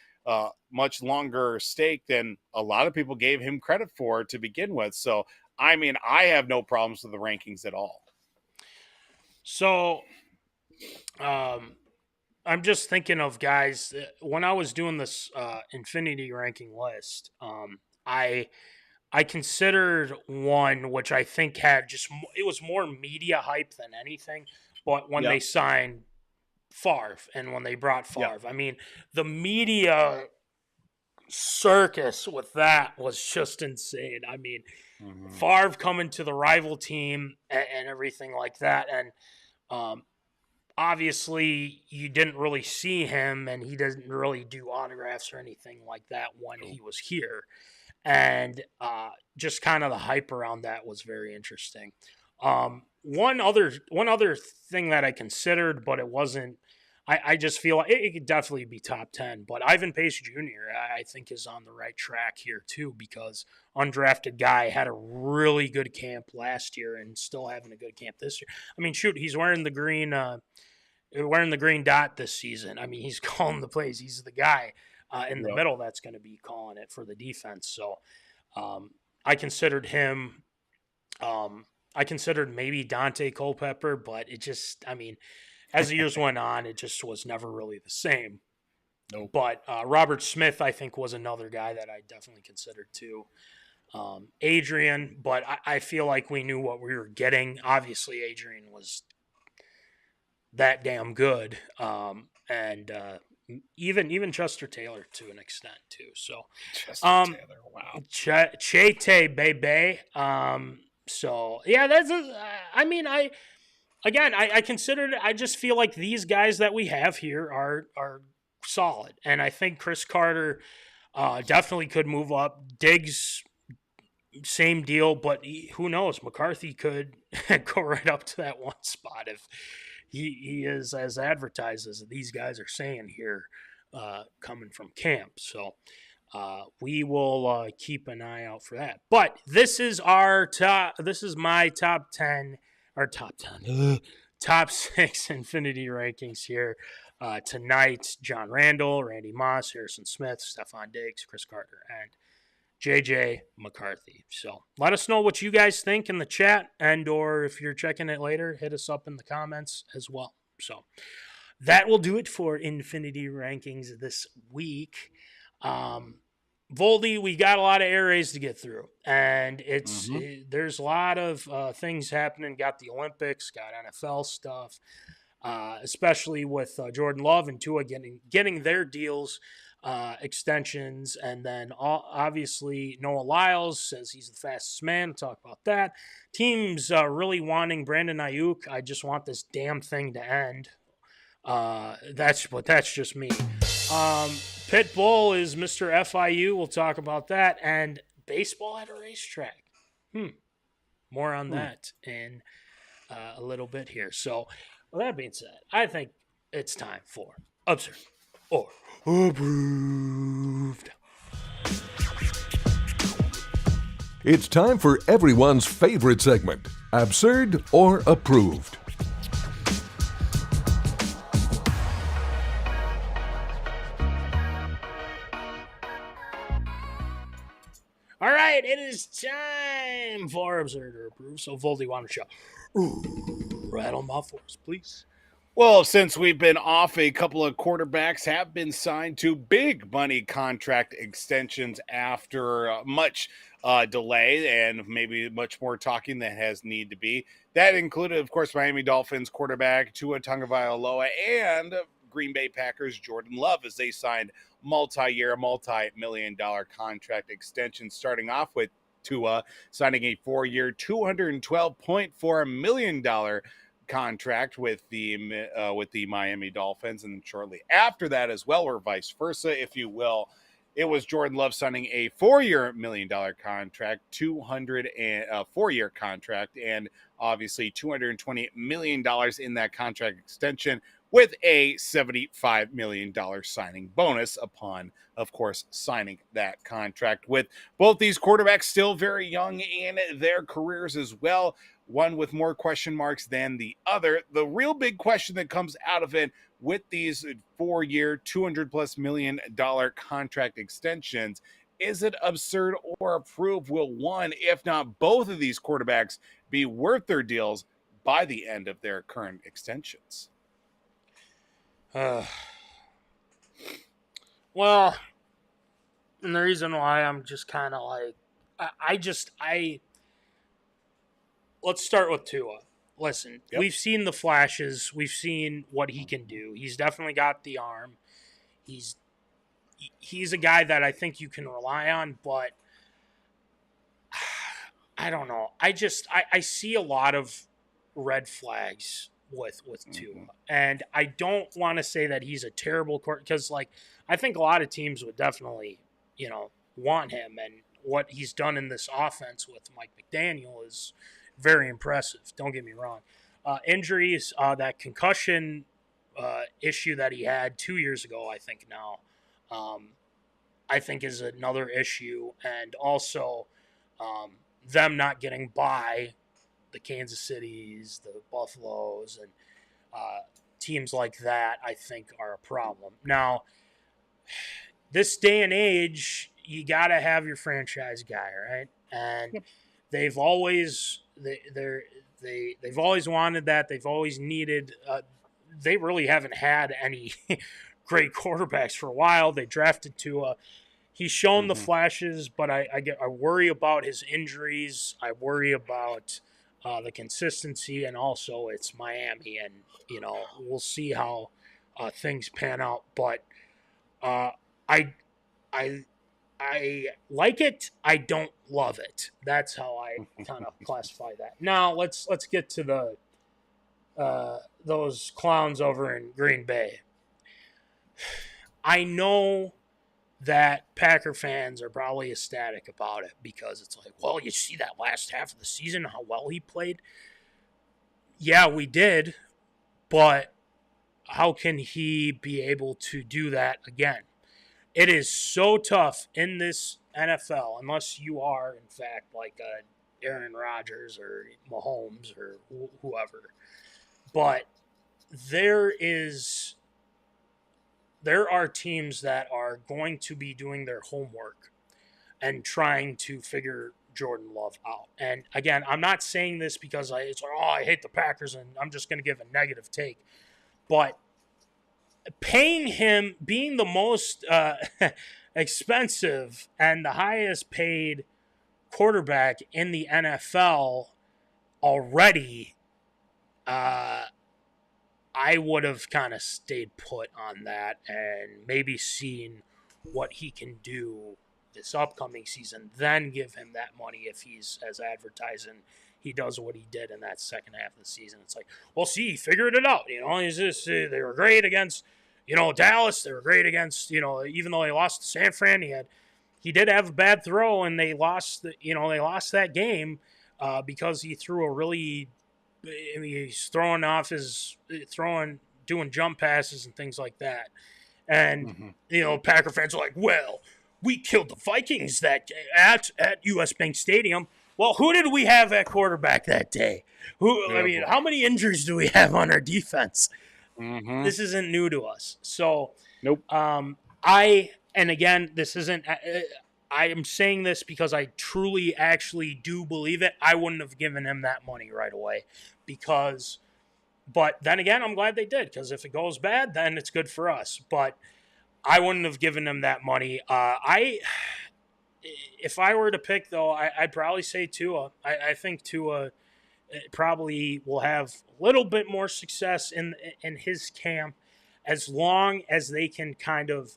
much longer stake than a lot of people gave him credit for to begin with. So, I mean, I have no problems with the rankings at all. So, I'm just thinking of guys, when I was doing this Infinity ranking list, I considered one which I think had it was more media hype than anything, but when they signed Favre and when they brought Favre, I mean, the media circus with that was just insane. I mean, Favre coming to the rival team and everything like that, and obviously you didn't really see him, and he doesn't really do autographs or anything like that when he was here. And just kind of the hype around that was very interesting. One other thing that I considered, but it wasn't, I just feel like it could definitely be top 10, but Ivan Pace Jr. I think is on the right track here too, because undrafted guy, had a really good camp last year and still having a good camp this year. I mean, shoot, he's wearing the green dot this season. I mean, he's calling the plays. He's the guy in the middle that's going to be calling it for the defense. So I considered him. I considered maybe Dante Culpepper, but it just, I mean, as the years went on, it just was never really the same. Nope. But Robert Smith, I think, was another guy that I definitely considered too. Adrian, but I feel like we knew what we were getting. Obviously, Adrian was that damn good. And even Chester Taylor to an extent too. So Chester Taylor, wow. Chete Bebe. So yeah, I mean, I considered it. I just feel like these guys that we have here are solid, and I think criscarter definitely could move up. Diggs, same deal, but who knows? McCarthy could go right up to that one spot if he is as advertised as these guys are saying here, coming from camp. So we will keep an eye out for that. But this is my top 10, or top 6 Infinity rankings here tonight. John Randle, Randy Moss, Harrison Smith, Stefondiggs, criscarter, and JJ.McCarthy. So let us know what you guys think in the chat, and or if you're checking it later, hit us up in the comments as well. So that will do it for Infinity rankings this week. Voldy, we got a lot of air raids to get through, and there's a lot of things happening. Got the Olympics, got NFL stuff, especially with Jordan Love and Tua getting their deals, extensions, and then obviously Noah Lyles says he's the fastest man. We'll talk about that. Teams really wanting Brandonaiyuk. I just want this damn thing to end. That's just me. Pitbull is Mr. FIU. We'll talk about that. And baseball at a racetrack. More on that in a little bit here. So, with that being said, I think it's time for Absurd or Approved. It's time for everyone's favorite segment, Absurd or Approved. All right, it is time for Absurd or Approved. So, Voldy, why don't you rattle them off for us, please? Well, since we've been off, a couple of quarterbacks have been signed to big money contract extensions after much delay and maybe much more talking that has need to be. That included, of course, Miami Dolphins quarterback Tuatagovailoa and Green Bay Packers Jordan Love as they signed multi-year, multi-million-dollar contract extensions, starting off with Tua signing a 4-year, $212.4 million contract with the Miami Dolphins, and shortly after that as well, or vice versa, if you will, it was Jordan Love signing a 4-year $1 million contract, 4-year contract, and obviously $220 million in that contract extension, with a $75 million signing bonus upon, of course, signing that contract. With both these quarterbacks still very young in their careers as well, one with more question marks than the other. The real big question that comes out of it with these 4-year, $200+ million contract extensions, is it absurd or approved? Will one, if not both of these quarterbacks, be worth their deals by the end of their current extensions? Well, and the reason why I'm just kind of like, let's start with Tua. Listen, We've seen the flashes. We've seen what he can do. He's definitely got the arm. He's a guy that I think you can rely on, but I don't know. I see a lot of red flags with Tua. And I don't want to say that he's a terrible quarterback, because I think a lot of teams would definitely, want him, and what he's done in this offense with Mike McDaniel is very impressive. Don't get me wrong. Injuries, that concussion issue that he had 2 years ago, I think now, I think is another issue, and also them not getting by the Kansas Cities, the Buffaloes, and teams like that, I think, are a problem. Now, this day and age, you got to have your franchise guy, right? And they've always they've always wanted that. They've always needed. They really haven't had any great quarterbacks for a while. They drafted Tua. He's shown the flashes, but I worry about his injuries. I worry about the consistency, and also it's Miami, and we'll see how things pan out. But I like it. I don't love it. That's how I kind of classify that. Now let's get to those clowns over in Green Bay. I know that Packer fans are probably ecstatic about it, because it's like, well, you see that last half of the season, how well he played? Yeah, we did, but how can he be able to do that again? It is so tough in this NFL, unless you are, in fact, like Aaron Rodgers or Mahomes or whoever. But there are teams that are going to be doing their homework and trying to figure Jordan Love out. And again, I'm not saying this because it's like, I hate the Packers and I'm just going to give a negative take. But paying him, being the most expensive and the highest paid quarterback in the NFL already, I would have kind of stayed put on that and maybe seen what he can do this upcoming season, then give him that money if he's as advertising he does what he did in that second half of the season. It's like, well, see, he figured it out. He's just, they were great against, Dallas. They were great against, even though they lost to San Fran, he did have a bad throw, and they lost that game because he threw a really, he's doing jump passes and things like that. And, Packer fans are like, well, we killed the Vikings at US Bank Stadium. Well, who did we have at quarterback that day? How many injuries do we have on our defense? Mm-hmm. This isn't new to us. So, nope. And again, this isn't, I am saying this because I truly actually do believe it. I wouldn't have given him that money right away but then again, I'm glad they did, because if it goes bad, then it's good for us. But I wouldn't have given him that money. If I were to pick, though, I'd probably say Tua. I think Tua probably will have a little bit more success in his camp, as long as they can kind of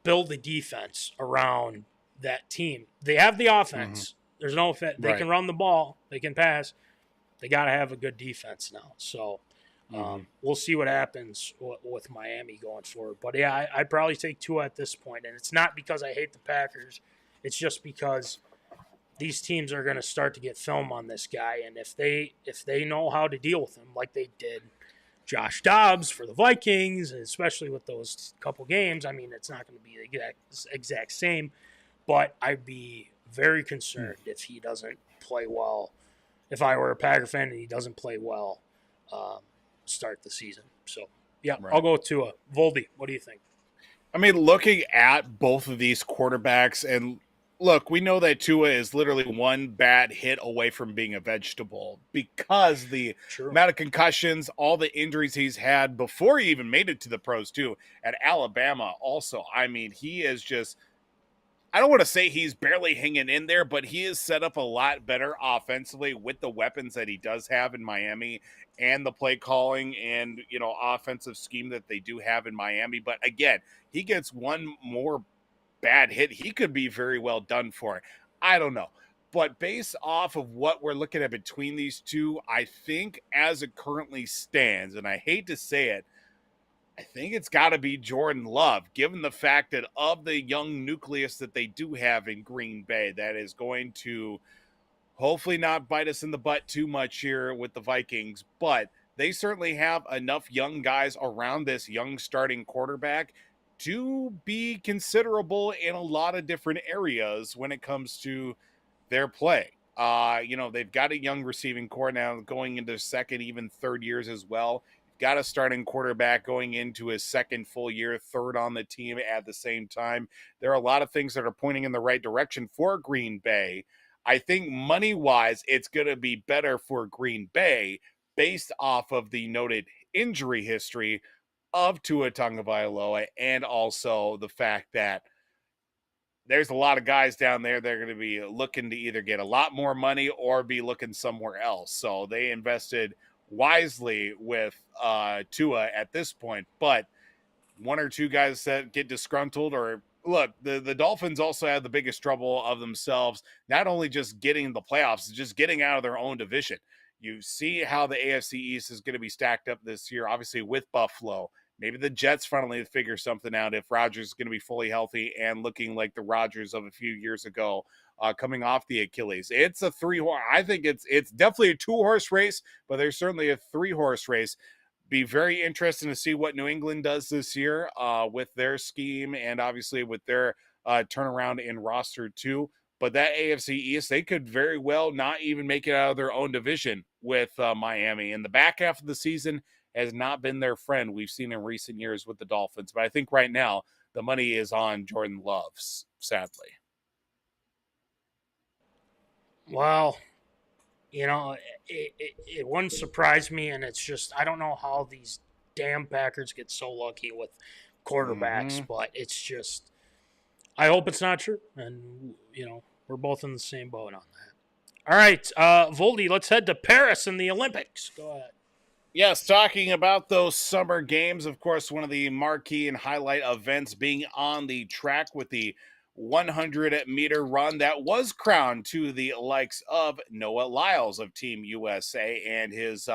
build a defense around that team. They have the offense. Mm-hmm. There's no offense. They can run the ball. They can pass. They got to have a good defense now. So we'll see what happens with Miami going forward. But, yeah, I'd probably take Tua at this point. And it's not because I hate the Packers. It's just because these teams are going to start to get film on this guy. And if they know how to deal with him, like they did Josh Dobbs for the Vikings, and especially with those couple games, I mean, it's not going to be the exact same. But I'd be very concerned if he doesn't play well. If I were a Packer fan and he doesn't play well, start the season. So, yeah, I'll go with Tua. Voldy, what do you think? I mean, looking at both of these quarterbacks, and look, we know that Tua is literally one bad hit away from being a vegetable, because the amount of concussions, all the injuries he's had before he even made it to the pros too, at Alabama also. I mean, he is just, I don't want to say he's barely hanging in there, but he is set up a lot better offensively with the weapons that he does have in Miami and the play calling and, offensive scheme that they do have in Miami. But again, he gets one more bad hit, he could be very well done for. I don't know. But based off of what we're looking at between these two, I think as it currently stands, and I hate to say it, I think it's got to be Jordan-Love, given the fact that of the young nucleus that they do have in Green Bay, that is going to hopefully not bite us in the butt too much here with the Vikings, but they certainly have enough young guys around this young starting quarterback to be considerable in a lot of different areas when it comes to their play. They've got a young receiving core now going into second, even third years as well. Got a starting quarterback going into his second full year, third on the team at the same time. There are a lot of things that are pointing in the right direction for Green Bay. I think money-wise, it's going to be better for Green Bay based off of the noted injury history of Tuatagovailoa, and also the fact that there's a lot of guys down there that are going to be looking to either get a lot more money or be looking somewhere else. So they invested wisely with Tua at this point, but one or two guys that get disgruntled, or look, the Dolphins also have the biggest trouble of themselves, not only just getting the playoffs, just getting out of their own division. You see how the AFC East is going to be stacked up this year, obviously with Buffalo. Maybe the Jets finally figure something out if Rodgers is going to be fully healthy and looking like the Rodgers of a few years ago, coming off the Achilles. It's a I think it's definitely a 2-horse race, but there's certainly a 3-horse race. Be very interesting to see what New England does this year with their scheme and obviously with their turnaround in roster too. But that AFC East, they could very well not even make it out of their own division with Miami. In the back half of the season has not been their friend we've seen in recent years with the Dolphins. But I think right now the money is on Jordan-Love, sadly. Well, it wouldn't surprise me, and it's just, I don't know how these damn Packers get so lucky with quarterbacks, but it's just, I hope it's not true. And, we're both in the same boat on that. All right, Voldy, let's head to Paris in the Olympics. Go ahead. Yes, talking about those summer games, of course, one of the marquee and highlight events being on the track with the 100-meter run that was crowned to the likes of Noah Lyles of Team USA and his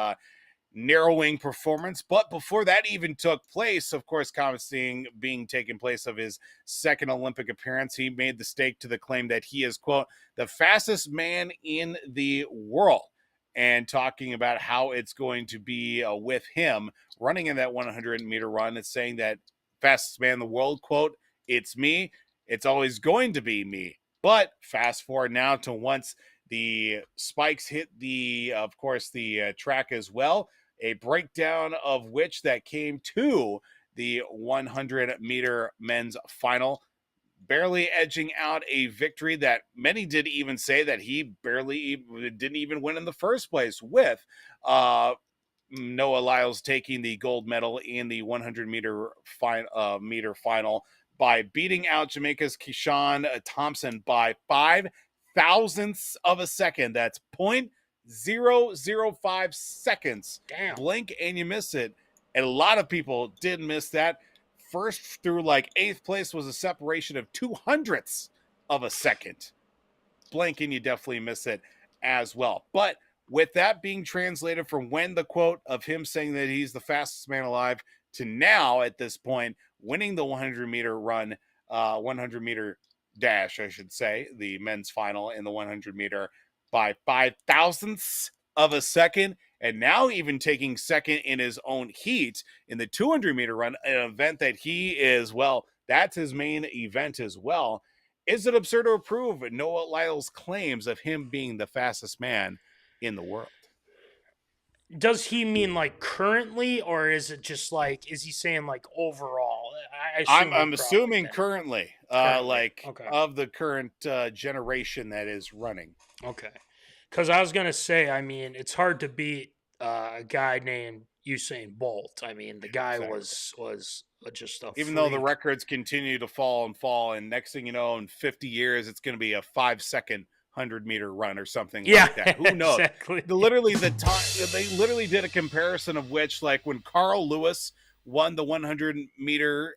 narrowing performance. But before that even took place, of course, commenting being taken place of his second Olympic appearance, he made the stake to the claim that he is, quote, the fastest man in the world, and talking about how it's going to be with him running in that 100-meter run. It's saying that fastest man in the world, quote, it's me. It's always going to be me. But fast forward now to once the spikes hit the track as well, a breakdown of which that came to the 100-meter men's final, barely edging out a victory that many did even say that he didn't even win in the first place, with Noah Lyles taking the gold medal in the 100-meter meter final by beating out Jamaica's Keyshawn Thompson by 5 thousandths of a second. That's 0.005 seconds. Damn. Blink and you miss it. And a lot of people did miss that. First through like 8th place was a separation of 200ths of a second. Blink and you definitely miss it as well. But with that being translated from when the quote of him saying that he's the fastest man alive to now at this point winning the 100-meter run, 100-meter dash, I should say, the men's final in the 100-meter by 5 thousandths of a second, and now even taking second in his own heat in the 200-meter run, an event that he is, well, that's his main event as well. Is it absurd to approve Noah Lyles' claims of him being the fastest man in the world? Does he mean like currently, or is it just like, is he saying like overall? I'm assuming currently, Okay. of the current generation that is running. Okay. Because I was going to say, I mean, it's hard to beat a guy named Usain Bolt. I mean, the guy was just a Even freak. though the records continue to fall, and next thing you know, in 50 years, it's going to be a 5-second 100-meter run or something like that. Who knows? Exactly. They literally did a comparison of which, like when Carl Lewis won the 100-meter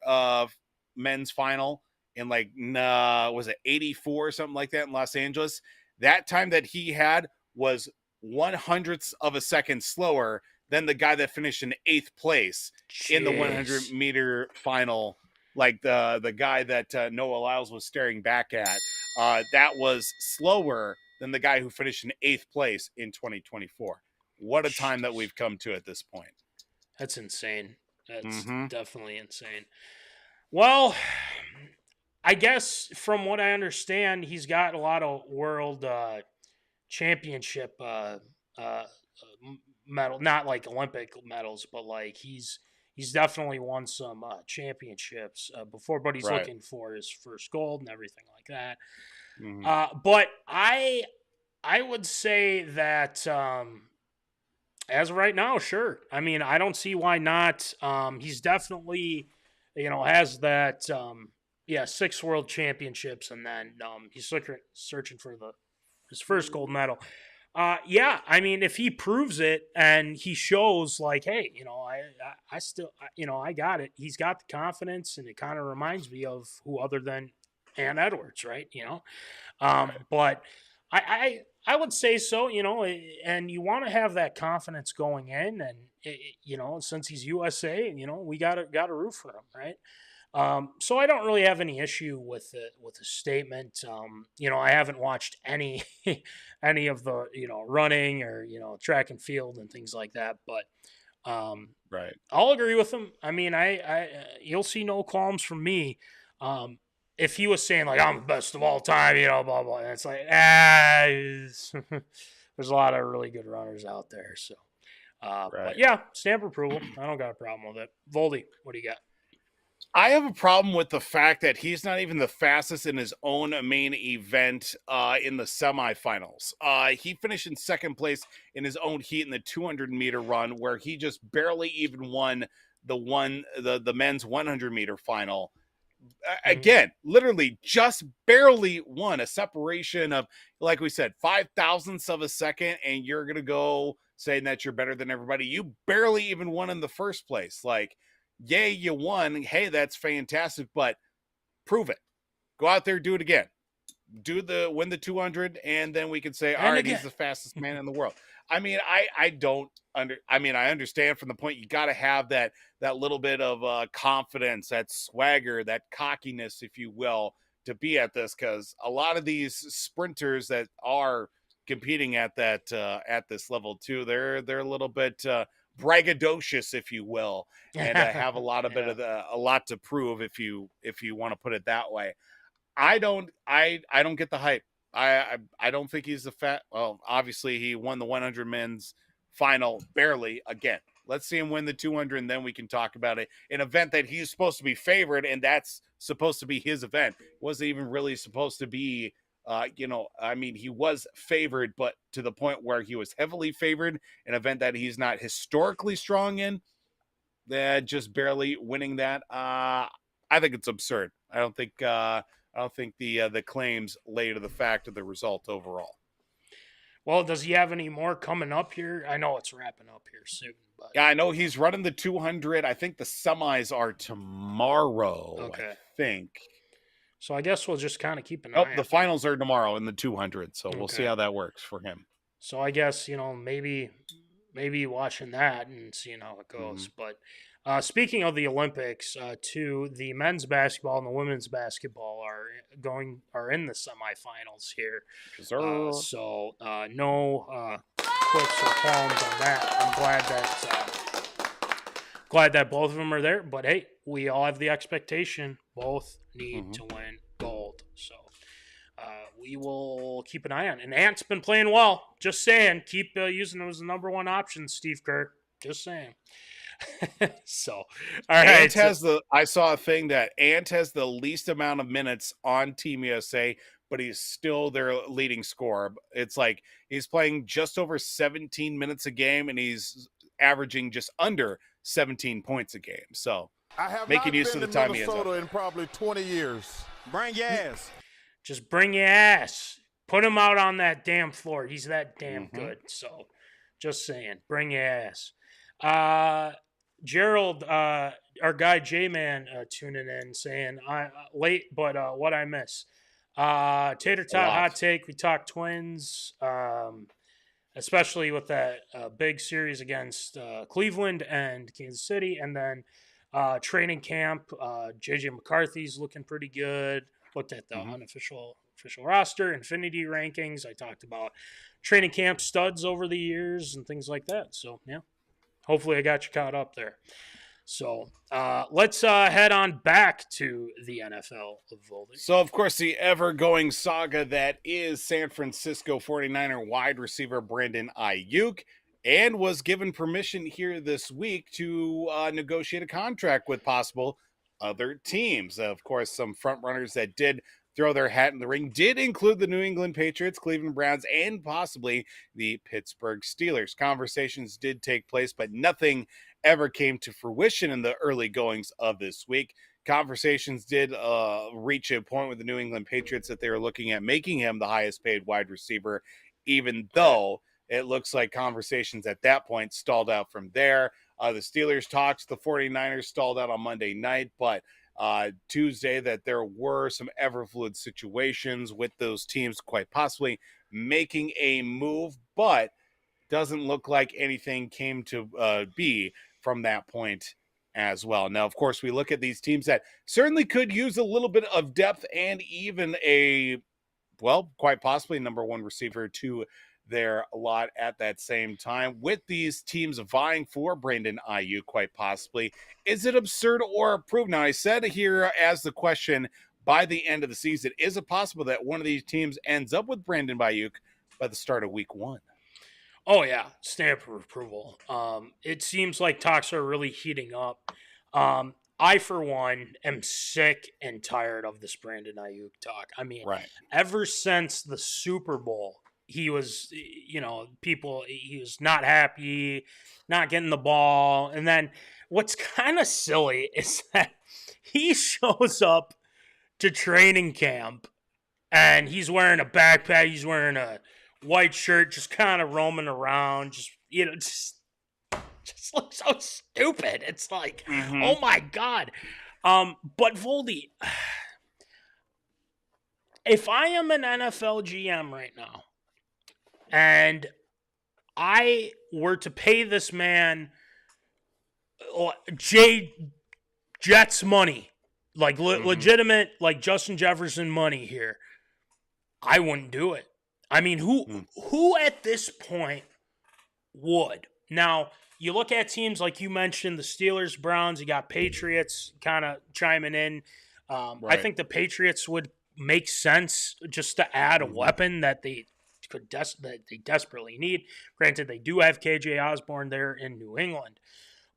men's final in was it 84 or something like that in Los Angeles? That time that he had was 1/100th of a second slower than the guy that finished in 8th place in the 100-meter final. Like the guy that Noah Lyles was staring back at, that was slower than the guy who finished in 8th place in 2024. What a time that we've come to at this point. That's insane. That's definitely insane. Well, I guess from what I understand, he's got a lot of world championship medal, not like Olympic medals, but like he's definitely won some championships before, but he's looking for his first gold and everything like that. But I would say that as of right now, sure. I mean, I don't see why not. He's definitely, has that, 6 world championships, and then he's searching for his first gold medal. I mean, if he proves it and he shows like, hey, I still, I got it. He's got the confidence, and it kind of reminds me of who other than Ann Edwards, right? But I would say so, and you want to have that confidence going in, and since he's USA, we got to root for him, right? So I don't really have any issue with the statement. I haven't watched any of the running or track and field and things like that, but I'll agree with him. I mean, I you'll see no qualms from me. If he was saying like I'm the best of all time, blah blah, and it's like there's a lot of really good runners out there. So, but yeah, stamp approval. I don't got a problem with it. Voldy, what do you got? I have a problem with the fact that he's not even the fastest in his own main event in the semifinals. He finished in second place in his own heat in the 200-meter run, where he just barely even won the men's 100-meter final. again, literally just barely won, a separation of, like we said, 5,000ths of a second, and you're going to go saying that you're better than everybody. You barely even won in the first place. Like, yay, you won. Hey, that's fantastic, but prove it. Go out there, do it again. Win the 200, and then we can say, all right, he's the fastest man in the world. I mean, I understand from the point you got to have that little bit of confidence, that swagger, that cockiness, if you will, to be at this, because a lot of these sprinters that are competing at that at this level too, they're a little bit braggadocious, if you will, and have a lot of a lot to prove, if you want to put it that way. I don't get the hype. I don't think he's well, obviously he won the 100 men's final barely. Again, let's see him win the 200, and then we can talk about it. An event that he's supposed to be favored, and that's supposed to be his event. Wasn't even really supposed to be, he was favored, but to the point where he was heavily favored, an event that he's not historically strong in, just barely winning that. I think it's absurd. I don't think the claims lay to the fact of the result overall. Well, does he have any more coming up here? I know it's wrapping up here soon. But... yeah, I know he's running the 200. I think the semis are tomorrow, okay. I think. So I guess we'll just kind of keep an eye on the finals are tomorrow in the 200, so we'll see how that works for him. So I guess, maybe watching that and seeing how it goes. Mm-hmm. But speaking of the Olympics, too, the men's basketball and the women's basketball are in the semifinals here. No quips or palms on that. I'm glad that both of them are there. But hey, we all have the expectation. Both need to win gold. So we will keep an eye on it. And Ant's been playing well. Just saying. Keep using him as the number one option, Steve Kerr. Just saying. So, all right. I saw a thing that Ant has the least amount of minutes on Team USA, but he's still their leading scorer. It's like he's playing just over 17 minutes a game, and he's averaging just under 17 points a game. So, I have making use of the time he has in probably 20 years. Bring your ass. Just bring your ass. Put him out on that damn floor. He's that damn good. So, just saying, bring your ass. Gerald, our guy J-Man, tuning in saying, late, but what I miss. Tater Tot Hot Take, we talked Twins, especially with that big series against Cleveland and Kansas City, and then training camp, jjmccarthy's looking pretty good. Looked at the unofficial roster, Infinity rankings. I talked about training camp studs over the years and things like that. So, yeah. Hopefully I got you caught up there. So let's head on back to the NFL of Voldy. So, of course, the ever-going saga that is San Francisco 49er wide receiver Brandonaiyuk, and was given permission here this week to negotiate a contract with possible other teams. Of course, some front-runners that did throw their hat in the ring did include the New England Patriots, Cleveland Browns, and possibly the Pittsburgh Steelers. Conversations did take place, but nothing ever came to fruition in the early goings of this week. Conversations did reach a point with the New England Patriots that they were looking at making him the highest paid wide receiver, even though it looks like conversations at that point stalled out from there. The Steelers talks, the 49ers stalled out on Monday night, but Tuesday that there were some ever-fluid situations with those teams quite possibly making a move, but doesn't look like anything came to be from that point as well. Now, of course, we look at these teams that certainly could use a little bit of depth and even quite possibly number one receiver to their lot at that same time, with these teams vying for Brandonaiyuk quite possibly. Is it absurd or approved? Now, I said here as the question, by the end of the season, is it possible that one of these teams ends up with Brandonaiyuk by the start of week 1? Oh, yeah. Stamp of approval. It seems like talks are really heating up. I, for one, am sick and tired of this Brandonaiyuk talk. I mean, ever since the Super Bowl, he was, he was not happy, not getting the ball. And then what's kind of silly is that he shows up to training camp and he's wearing a backpack. He's wearing a white shirt, just kind of roaming around. Just looks so stupid. It's like, oh my God. But Voldy, if I am an NFL GM right now and I were to pay this man Jets money, like legitimate, like Justin Jefferson money here, I wouldn't do it. I mean, who at this point would? Now, you look at teams like you mentioned, the Steelers, Browns, you got Patriots kind of chiming in. I think the Patriots would make sense just to add a weapon that they desperately need. Granted, they do have KJ Osborne there in New England.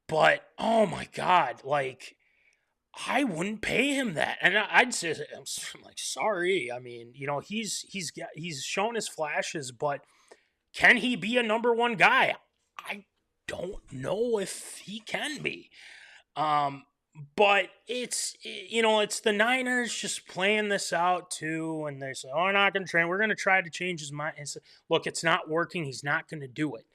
But, oh my God, like, I wouldn't pay him that. And I'd say, I'm like, sorry. I mean, he's shown his flashes, but can he be a number one guy? I don't know if he can be. But it's the Niners just playing this out too. And they say, oh, we're not going to train. We're going to try to change his mind. And so, look, it's not working. He's not going to do it.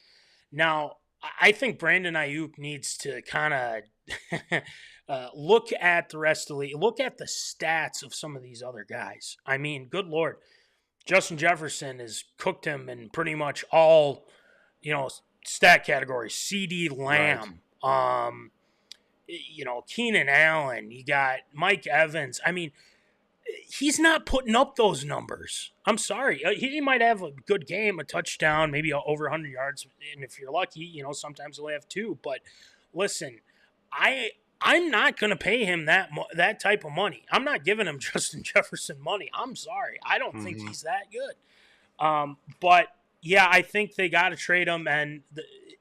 Now, I think Brandonaiyuk needs to kind of look at the rest of the league. Look at the stats of some of these other guys. I mean, good Lord. Justin Jefferson has cooked him in pretty much all, stat categories. CD Lamb, Keenan Allen. You got Mike Evans. I mean, he's not putting up those numbers. I'm sorry. He might have a good game, a touchdown, maybe over 100 yards. And if you're lucky, sometimes he'll have two. But listen, I'm not going to pay him that type of money. I'm not giving him Justin Jefferson money. I'm sorry. I don't think he's that good. But, yeah, I think they got to trade him. And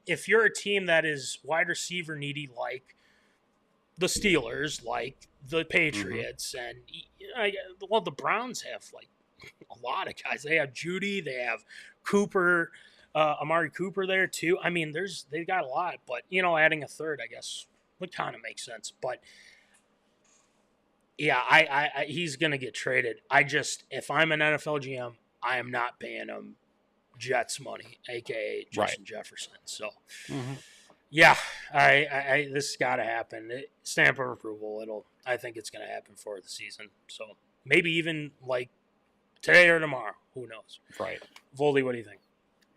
if you're a team that is wide receiver needy like the Steelers, like the Patriots, and the Browns have like a lot of guys. They have Judy, they have Cooper, Amari Cooper there too. I mean, they've got a lot, but adding a third, I guess, would kind of make sense. But yeah, I he's gonna get traded. If I'm an NFL GM, I am not paying him Jets money, aka Justin Jefferson. So. Yeah, this has got to happen. Stamp of approval. I think it's going to happen for the season. So maybe even like today or tomorrow. Who knows? Right. Voldy, what do you think?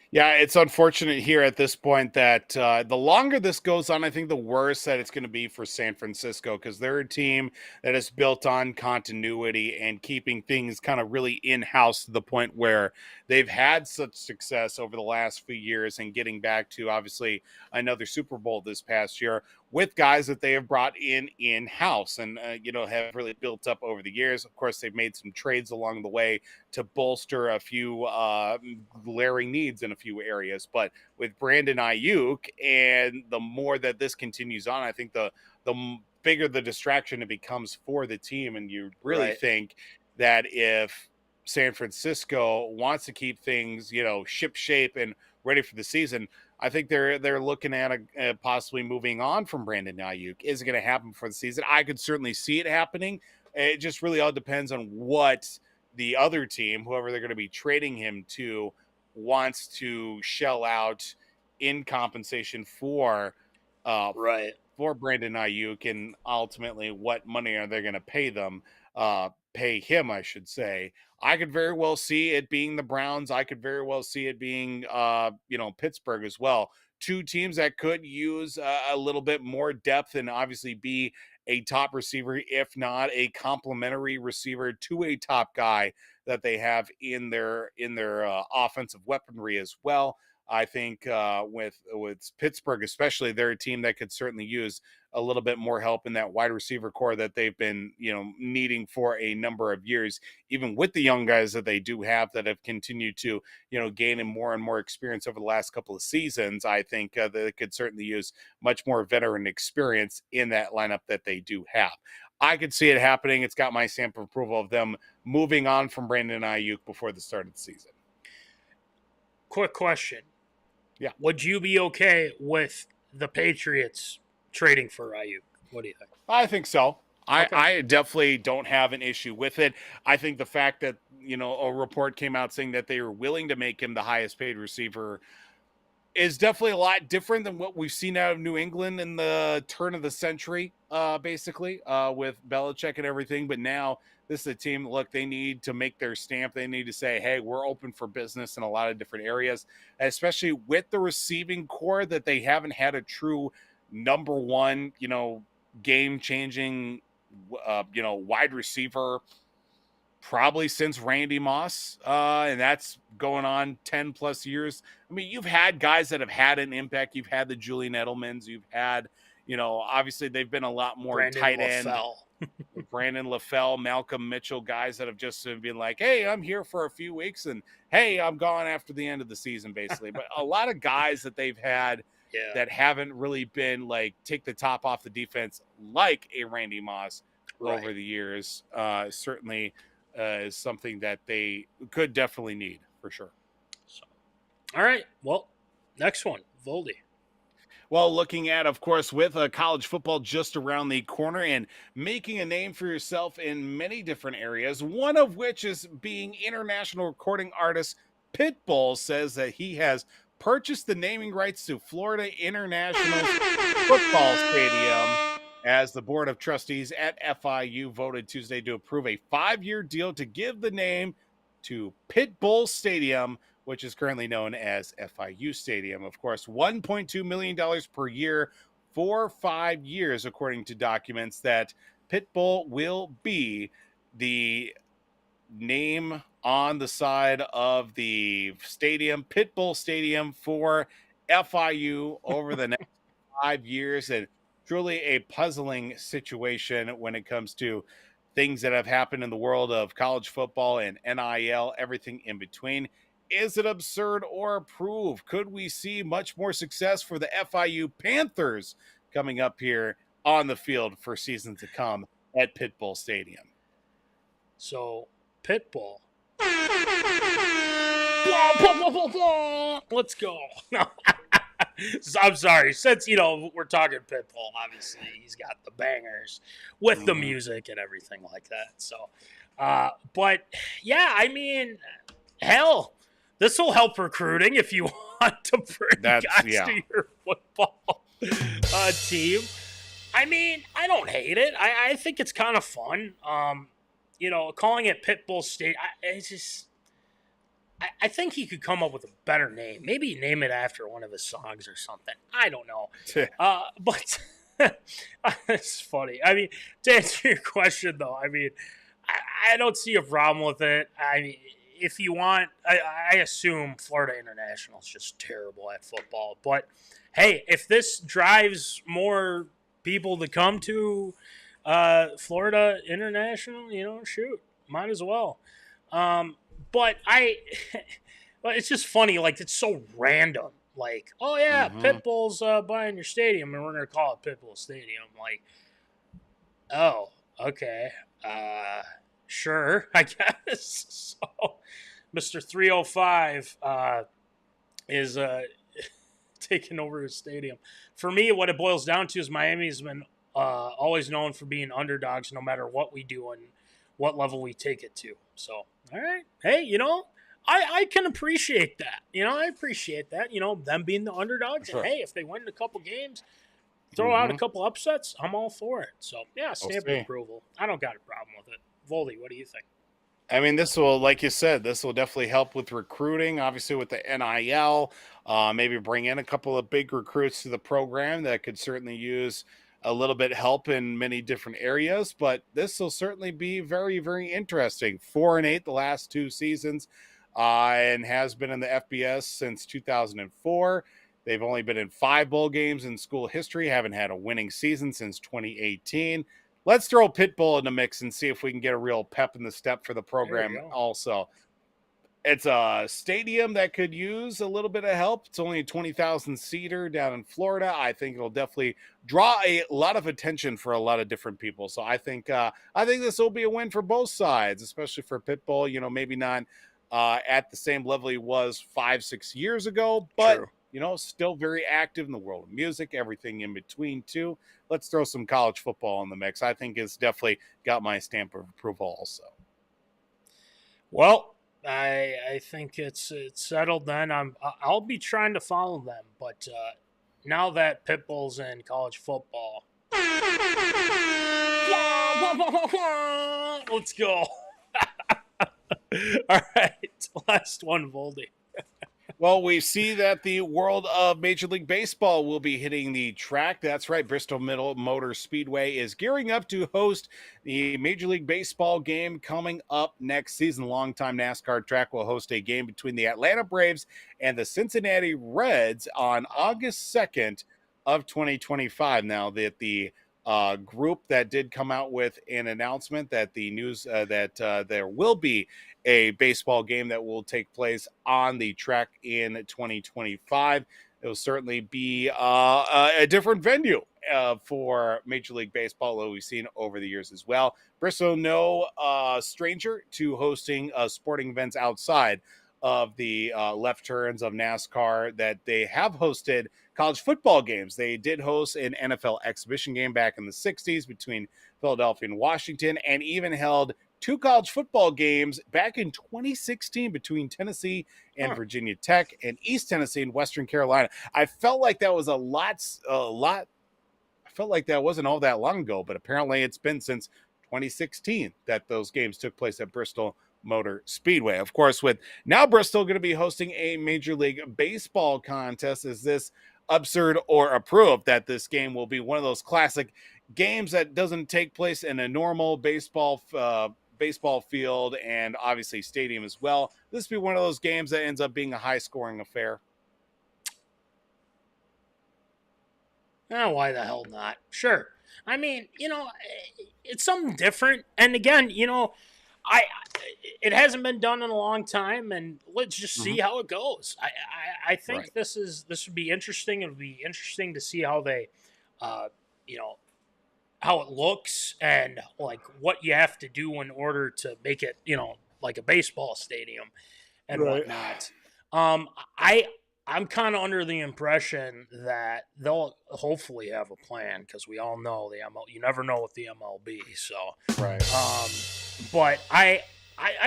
Yeah, it's unfortunate here at this point that the longer this goes on, I think the worse that it's going to be for San Francisco, because they're a team that is built on continuity and keeping things kind of really in-house to the point where they've had such success over the last few years and getting back to, obviously, another Super Bowl this past year with guys that they have brought in-house and, have really built up over the years. Of course, they've made some trades along the way to bolster a few glaring needs in a few areas. But with Brandonaiyuk, and the more that this continues on, I think the bigger the distraction it becomes for the team. And you really think that if San Francisco wants to keep things, ship shape and ready for the season, I think they're looking at possibly moving on from Brandonaiyuk. Is it going to happen for the season? I could certainly see it happening. It just really all depends on what the other team, whoever they're going to be trading him to, wants to shell out in compensation for Brandonaiyuk, and ultimately what money are they going to pay him, I should say. I could very well see it being the Browns. I could very well see it being, Pittsburgh as well. Two teams that could use a little bit more depth and obviously be a top receiver, if not a complementary receiver to a top guy that they have in their offensive weaponry as well. I think with Pittsburgh especially, they're a team that could certainly use a little bit more help in that wide receiver core that they've been, needing for a number of years, even with the young guys that they do have that have continued to, gain in more and more experience over the last couple of seasons. I think they could certainly use much more veteran experience in that lineup that they do have. I could see it happening. It's got my stamp of approval of them moving on from Brandonaiyuk before the start of the season. Quick question. Yeah. Would you be okay with the Patriots trading for Ayuk? What do you think? I think so. I definitely don't have an issue with it. I think the fact that, a report came out saying that they were willing to make him the highest paid receiver is definitely a lot different than what we've seen out of New England in the turn of the century, basically, with Belichick and everything. But now this is a team, look, they need to make their stamp. They need to say, hey, we're open for business in a lot of different areas, especially with the receiving core that they haven't had a true number one, game-changing, wide receiver probably since Randy Moss, and that's going on 10 plus years. I mean, you've had guys that have had an impact. You've had the Julian Edelmans. You've had, obviously they've been a lot more tight end. Brandon LaFell, Malcolm Mitchell, guys that have just been like, hey, I'm here for a few weeks, and hey, I'm gone after the end of the season, basically. But a lot of guys that they've had that haven't really been like take the top off the defense like a Randy Moss over the years, certainly is something that they could definitely need for sure. So, all right. Well, next one, Voldy. Well, looking at, of course, with college football just around the corner and making a name for yourself in many different areas, one of which is being international recording artist Pitbull says that he has purchased the naming rights to Florida International Football Stadium, as the Board of Trustees at FIU voted Tuesday to approve a 5-year deal to give the name to Pitbull Stadium, which is currently known as FIU Stadium. Of course, $1.2 million per year for 5 years, according to documents, that Pitbull will be the name on the side of the stadium, Pitbull Stadium, for FIU over the next 5 years. And truly a puzzling situation when it comes to things that have happened in the world of college football and NIL, everything in between. Is it absurd or approved? Could we see much more success for the FIU Panthers coming up here on the field for seasons to come at Pitbull Stadium? So, Pitbull. Let's go. No. I'm sorry. Since, we're talking Pitbull, obviously, he's got the bangers with the music and everything like that. So, but, yeah, I mean, hell, this will help recruiting if you want to bring guys to your football team. I mean, I don't hate it. I think it's kind of fun. Calling it Pitbull State, it's just... I think he could come up with a better name. Maybe name it after one of his songs or something. I don't know. But it's funny. I mean, to answer your question, though, I mean, I don't see a problem with it. I mean, if you want, I assume Florida International is just terrible at football. But, hey, if this drives more people to come to Florida International, shoot, might as well. But it's just funny. Like, it's so random. Like, oh yeah, Pitbull's buying your stadium, and we're gonna call it Pitbull Stadium. Like, oh, okay, sure, I guess. So, Mr. 305 is taking over his stadium. For me, what it boils down to is Miami's been always known for being underdogs, no matter what we do and what level we take it to. So, all right. Hey, I can appreciate that. I appreciate that. Them being the underdogs. Sure. And, hey, if they win a couple games, throw out a couple upsets, I'm all for it. So, yeah, stamp of approval. I don't got a problem with it. Voldy, what do you think? I mean, this will, like you said, this will definitely help with recruiting, obviously with the NIL, maybe bring in a couple of big recruits to the program that could certainly use a little bit help in many different areas, but this will certainly be very, very interesting. 4-8 the last 2 seasons, and has been in the FBS since 2004. They've only been in 5 bowl games in school history, haven't had a winning season since 2018. Let's throw Pitbull in the mix and see if we can get a real pep in the step for the program also. It's a stadium that could use a little bit of help. It's only a 20,000 seater down in Florida. I think it'll definitely draw a lot of attention for a lot of different people. So I think this will be a win for both sides, especially for Pitbull. Maybe not at the same level he was 5-6 years ago, but still very active in the world of music, everything in between too. Let's throw some college football in the mix. I think it's definitely got my stamp of approval also. Well, I think it's settled then. I'll be trying to follow them, but now that Pitbull's in college football, let's go. All right, last one, Voldy. Well, we see that the world of Major League Baseball will be hitting the track. That's right. Bristol Motor Speedway is gearing up to host the Major League Baseball game coming up next season. Longtime NASCAR track will host a game between the Atlanta Braves and the Cincinnati Reds on August 2nd of 2025. Now that the group that did come out with an announcement that the news that there will be a baseball game that will take place on the track in 2025. It will certainly be a different venue for Major League Baseball that we've seen over the years as well. Bristol, no stranger to hosting sporting events outside of the left turns of NASCAR, that they have hosted college football games. They did host an NFL exhibition game back in the 60s between Philadelphia and Washington, and even held 2 college football games back in 2016 between Tennessee and Virginia Tech, and East Tennessee and Western Carolina. I felt like that was a lot. I felt like that wasn't all that long ago, but apparently it's been since 2016 that those games took place at Bristol Motor Speedway. Of course, with now Bristol going to be hosting a Major League Baseball contest, is this absurd or approved that this game will be one of those classic games that doesn't take place in a normal baseball field and obviously stadium as well? This will be one of those games that ends up being a high-scoring affair. Why the hell not? Sure. I mean, it's something different. And again, it hasn't been done in a long time, and let's just see how it goes. I think this would be interesting. It would be interesting to see how they, how it looks and like what you have to do in order to make it, like a baseball stadium and whatnot. I'm kind of under the impression that they'll hopefully have a plan, because we all know the ML. You never know with the MLB, so right. But I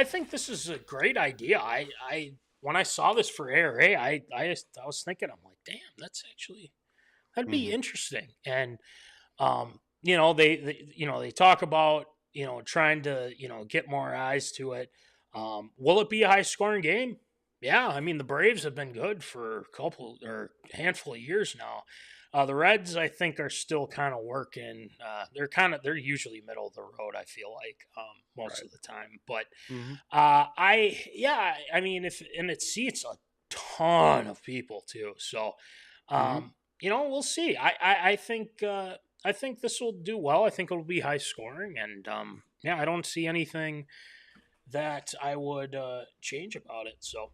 think this is a great idea. I when I saw this for ARA, I was thinking, I'm like, damn, that'd be interesting. And they talk about trying to get more eyes to it. Will it be a high scoring game? Yeah, I mean, the Braves have been good for a handful of years now. The Reds, I think, are still kind of working. They're usually middle of the road, I feel like, most of the time. But I mean, it seats a ton of people too. So, we'll see. I think this will do well. I think it'll be high scoring, and I don't see anything that I would change about it. So,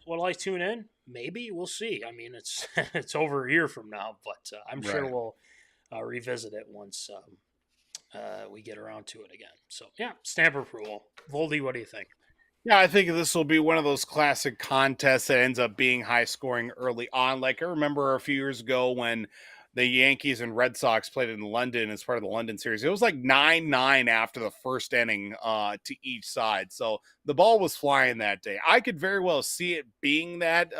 will I tune in? Maybe. We'll see. I mean, it's over a year from now, but I'm sure we'll revisit it once we get around to it again. So, stamp approval. Voldy, what do you think? Yeah, I think this will be one of those classic contests that ends up being high scoring early on. Like I remember a few years ago when the Yankees and Red Sox played in London as part of the London series. It was like 9-9 after the first inning to each side. So the ball was flying that day. I could very well see it being that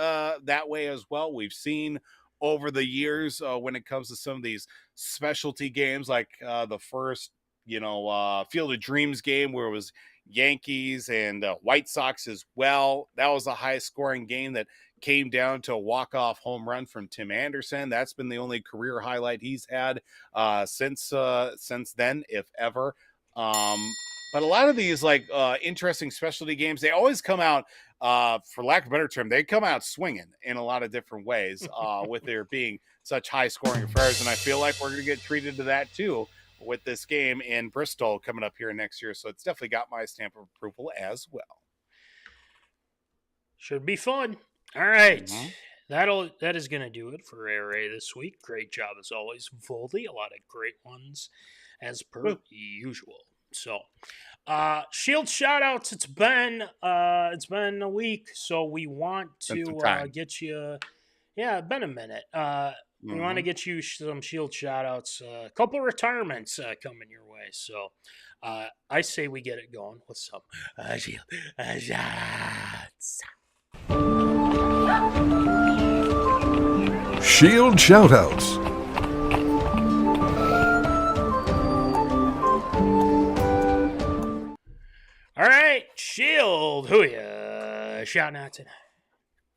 way as well. We've seen over the years when it comes to some of these specialty games, like the first, Field of Dreams game where it was Yankees and White Sox as well. That was a high scoring game that came down to a walk-off home run from Tim Anderson. That's been the only career highlight he's had since then, if ever. But a lot of these interesting specialty games, they always come out, for lack of a better term, they come out swinging in a lot of different ways with there being such high-scoring affairs. And I feel like we're going to get treated to that too with this game in Bristol coming up here next year. So it's definitely got my stamp of approval as well. Should be fun. All right. That is going to do it for ARA this week. Great job as always, Voldy. A lot of great ones as per usual. So, Shield shoutouts. It's been a week, so we want to get you Yeah, been a minute. We want to get you some Shield shout-outs. A couple retirements coming your way. So I say we get it going with some Shield shout-outs. Shield shoutouts. All right, Shield, who ya shouting out tonight?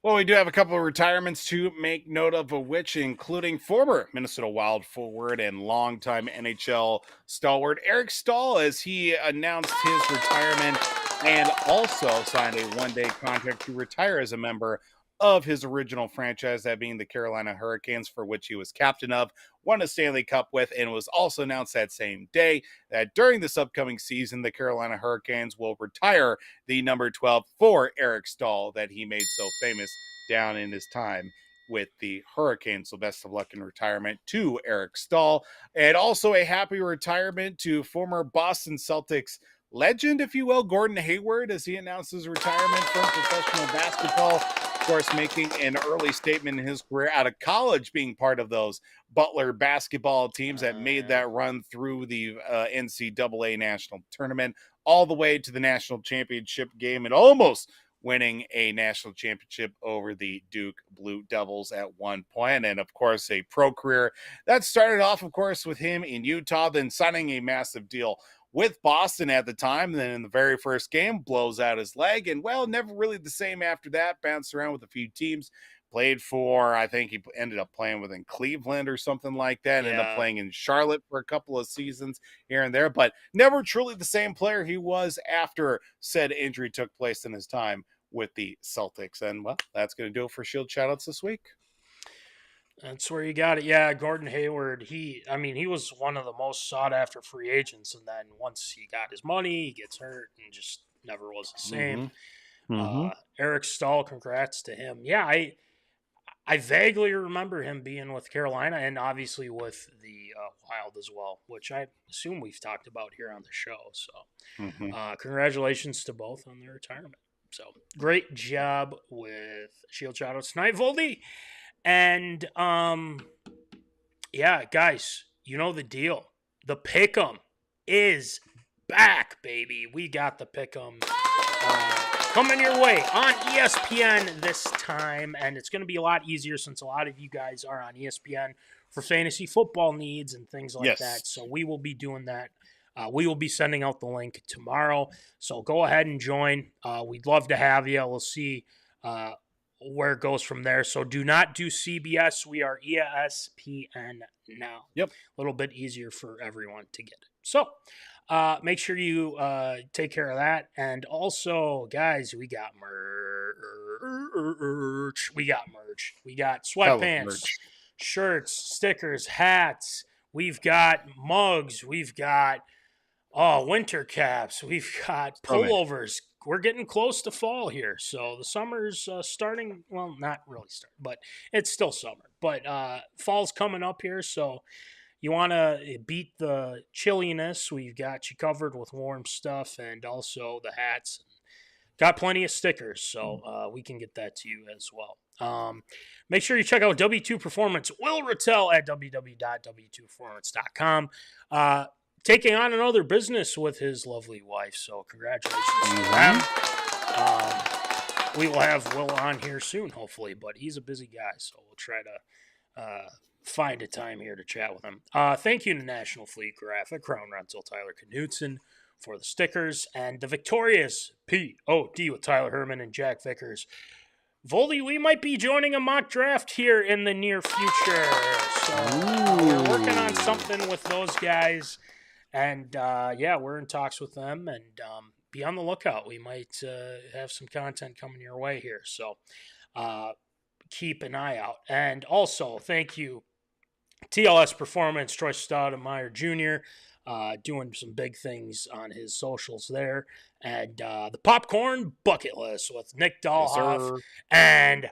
Well, we do have a couple of retirements to make note of which including former Minnesota Wild forward and longtime NHL stalwart Ericstaal, as he announced his retirement and also signed a one-day contract to retire as a member of his original franchise, that being the Carolina Hurricanes, for which he was captain of, won a Stanley Cup with, and it was also announced that same day that during this upcoming season, the Carolina Hurricanes will retire the number 12 for Ericstaal that he made so famous down in his time with the Hurricanes. So best of luck in retirement to Ericstaal. And also a happy retirement to former Boston Celtics legend, if you will, Gordon Hayward, as he announced his retirement from professional basketball. Of course, making an early statement in his career out of college, being part of those Butler basketball teams that made that run through the NCAA national tournament all the way to the national championship game and almost winning a national championship over the Duke Blue Devils at one point. And of course, a pro career that started off, of course, with him in Utah, then signing a massive deal with Boston at the time. Then in the very first game, blows out his leg, and well, never really the same after that. Bounced around with a few teams, played for, I think he ended up playing within Cleveland or something like that. Ended up playing in Charlotte for a couple of seasons here and there, but never truly the same player he was after said injury took place in his time with the Celtics. And well, that's going to do it for Shield shoutouts this week. That's where you got it. Yeah, Gordon Hayward. He was one of the most sought after free agents, and then once he got his money, he gets hurt and just never was the same. Ericstaal, congrats to him. Yeah, I vaguely remember him being with Carolina and obviously with the Wild as well, which I assume we've talked about here on the show. So congratulations to both on their retirement. So great job with Shield shoutouts tonight, Voldy. And, yeah, guys, you know the deal. The Pick'em is back, baby. We got the Pick'em coming your way on ESPN this time, and it's going to be a lot easier since a lot of you guys are on ESPN for fantasy football needs and things like that. So we will be doing that. We will be sending out the link tomorrow, so go ahead and join. We'd love to have you. We'll see where it goes from there. So do not do CBS. We are ESPN now. Yep. A little bit easier for everyone to get it. So make sure you take care of that. And also, guys, we got merch. We got sweatpants, shirts, stickers, hats. We've got mugs. We've got winter caps. We've got pullovers. We're getting close to fall here, so the summer's starting. Well, not really starting, but it's still summer. But fall's coming up here, so you want to beat the chilliness. We've got you covered with warm stuff and also the hats. Got plenty of stickers, so we can get that to you as well. Make sure you check out W2 Performance. Will Rattel at www.w2performance.com. Taking on another business with his lovely wife, so congratulations to them. We will have Will on here soon, hopefully, but he's a busy guy, so we'll try to find a time here to chat with him. Thank you to National Fleet Graphic, Crown Rental, Tyler Knutson for the stickers, and the victorious P.O.D. with Tyler Hermann and Jack Vickers. Voldy, we might be joining a mock draft here in the near future, so we're working on something with those guys. And, yeah, we're in talks with them, and be on the lookout. We might have some content coming your way here, so keep an eye out. And also, thank you, TLS Performance, Troy Stoudemire Jr., doing some big things on his socials there. And the Popcorn Bucket List with Nick Dahlhoff and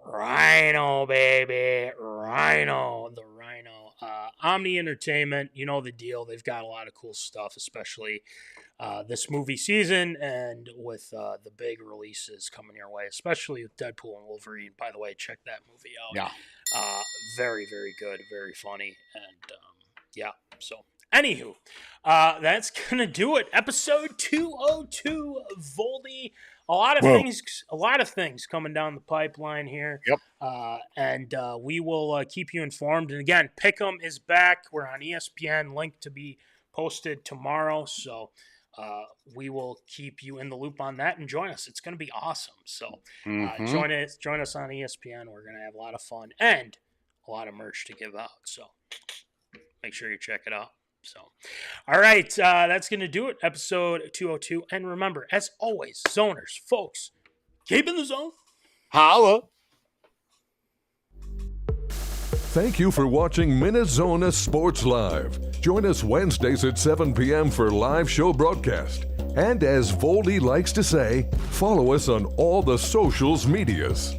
Rhino, baby. Rhino, the Rhino. Omni Entertainment, you know the deal. They've got a lot of cool stuff, especially this movie season and with the big releases coming your way, especially with Deadpool and Wolverine. By the way, check that movie out. Yeah. Very, very good, very funny, and yeah. So, anywho, that's gonna do it. Episode 202, Voldy. A lot of things coming down the pipeline here. Yep. And we will keep you informed. And again, Pick'em is back. We're on ESPN. Link to be posted tomorrow. So we will keep you in the loop on that and join us. It's going to be awesome. So join us on ESPN. We're going to have a lot of fun and a lot of merch to give out. So make sure you check it out. So, all right, that's going to do it. Episode 202. And remember, as always, zoners, folks, keep in the zone. Holla. Thank you for watching MinneZona Sports Live. Join us Wednesdays at 7 p.m. for live show broadcast. And as Voldy likes to say, follow us on all the socials medias.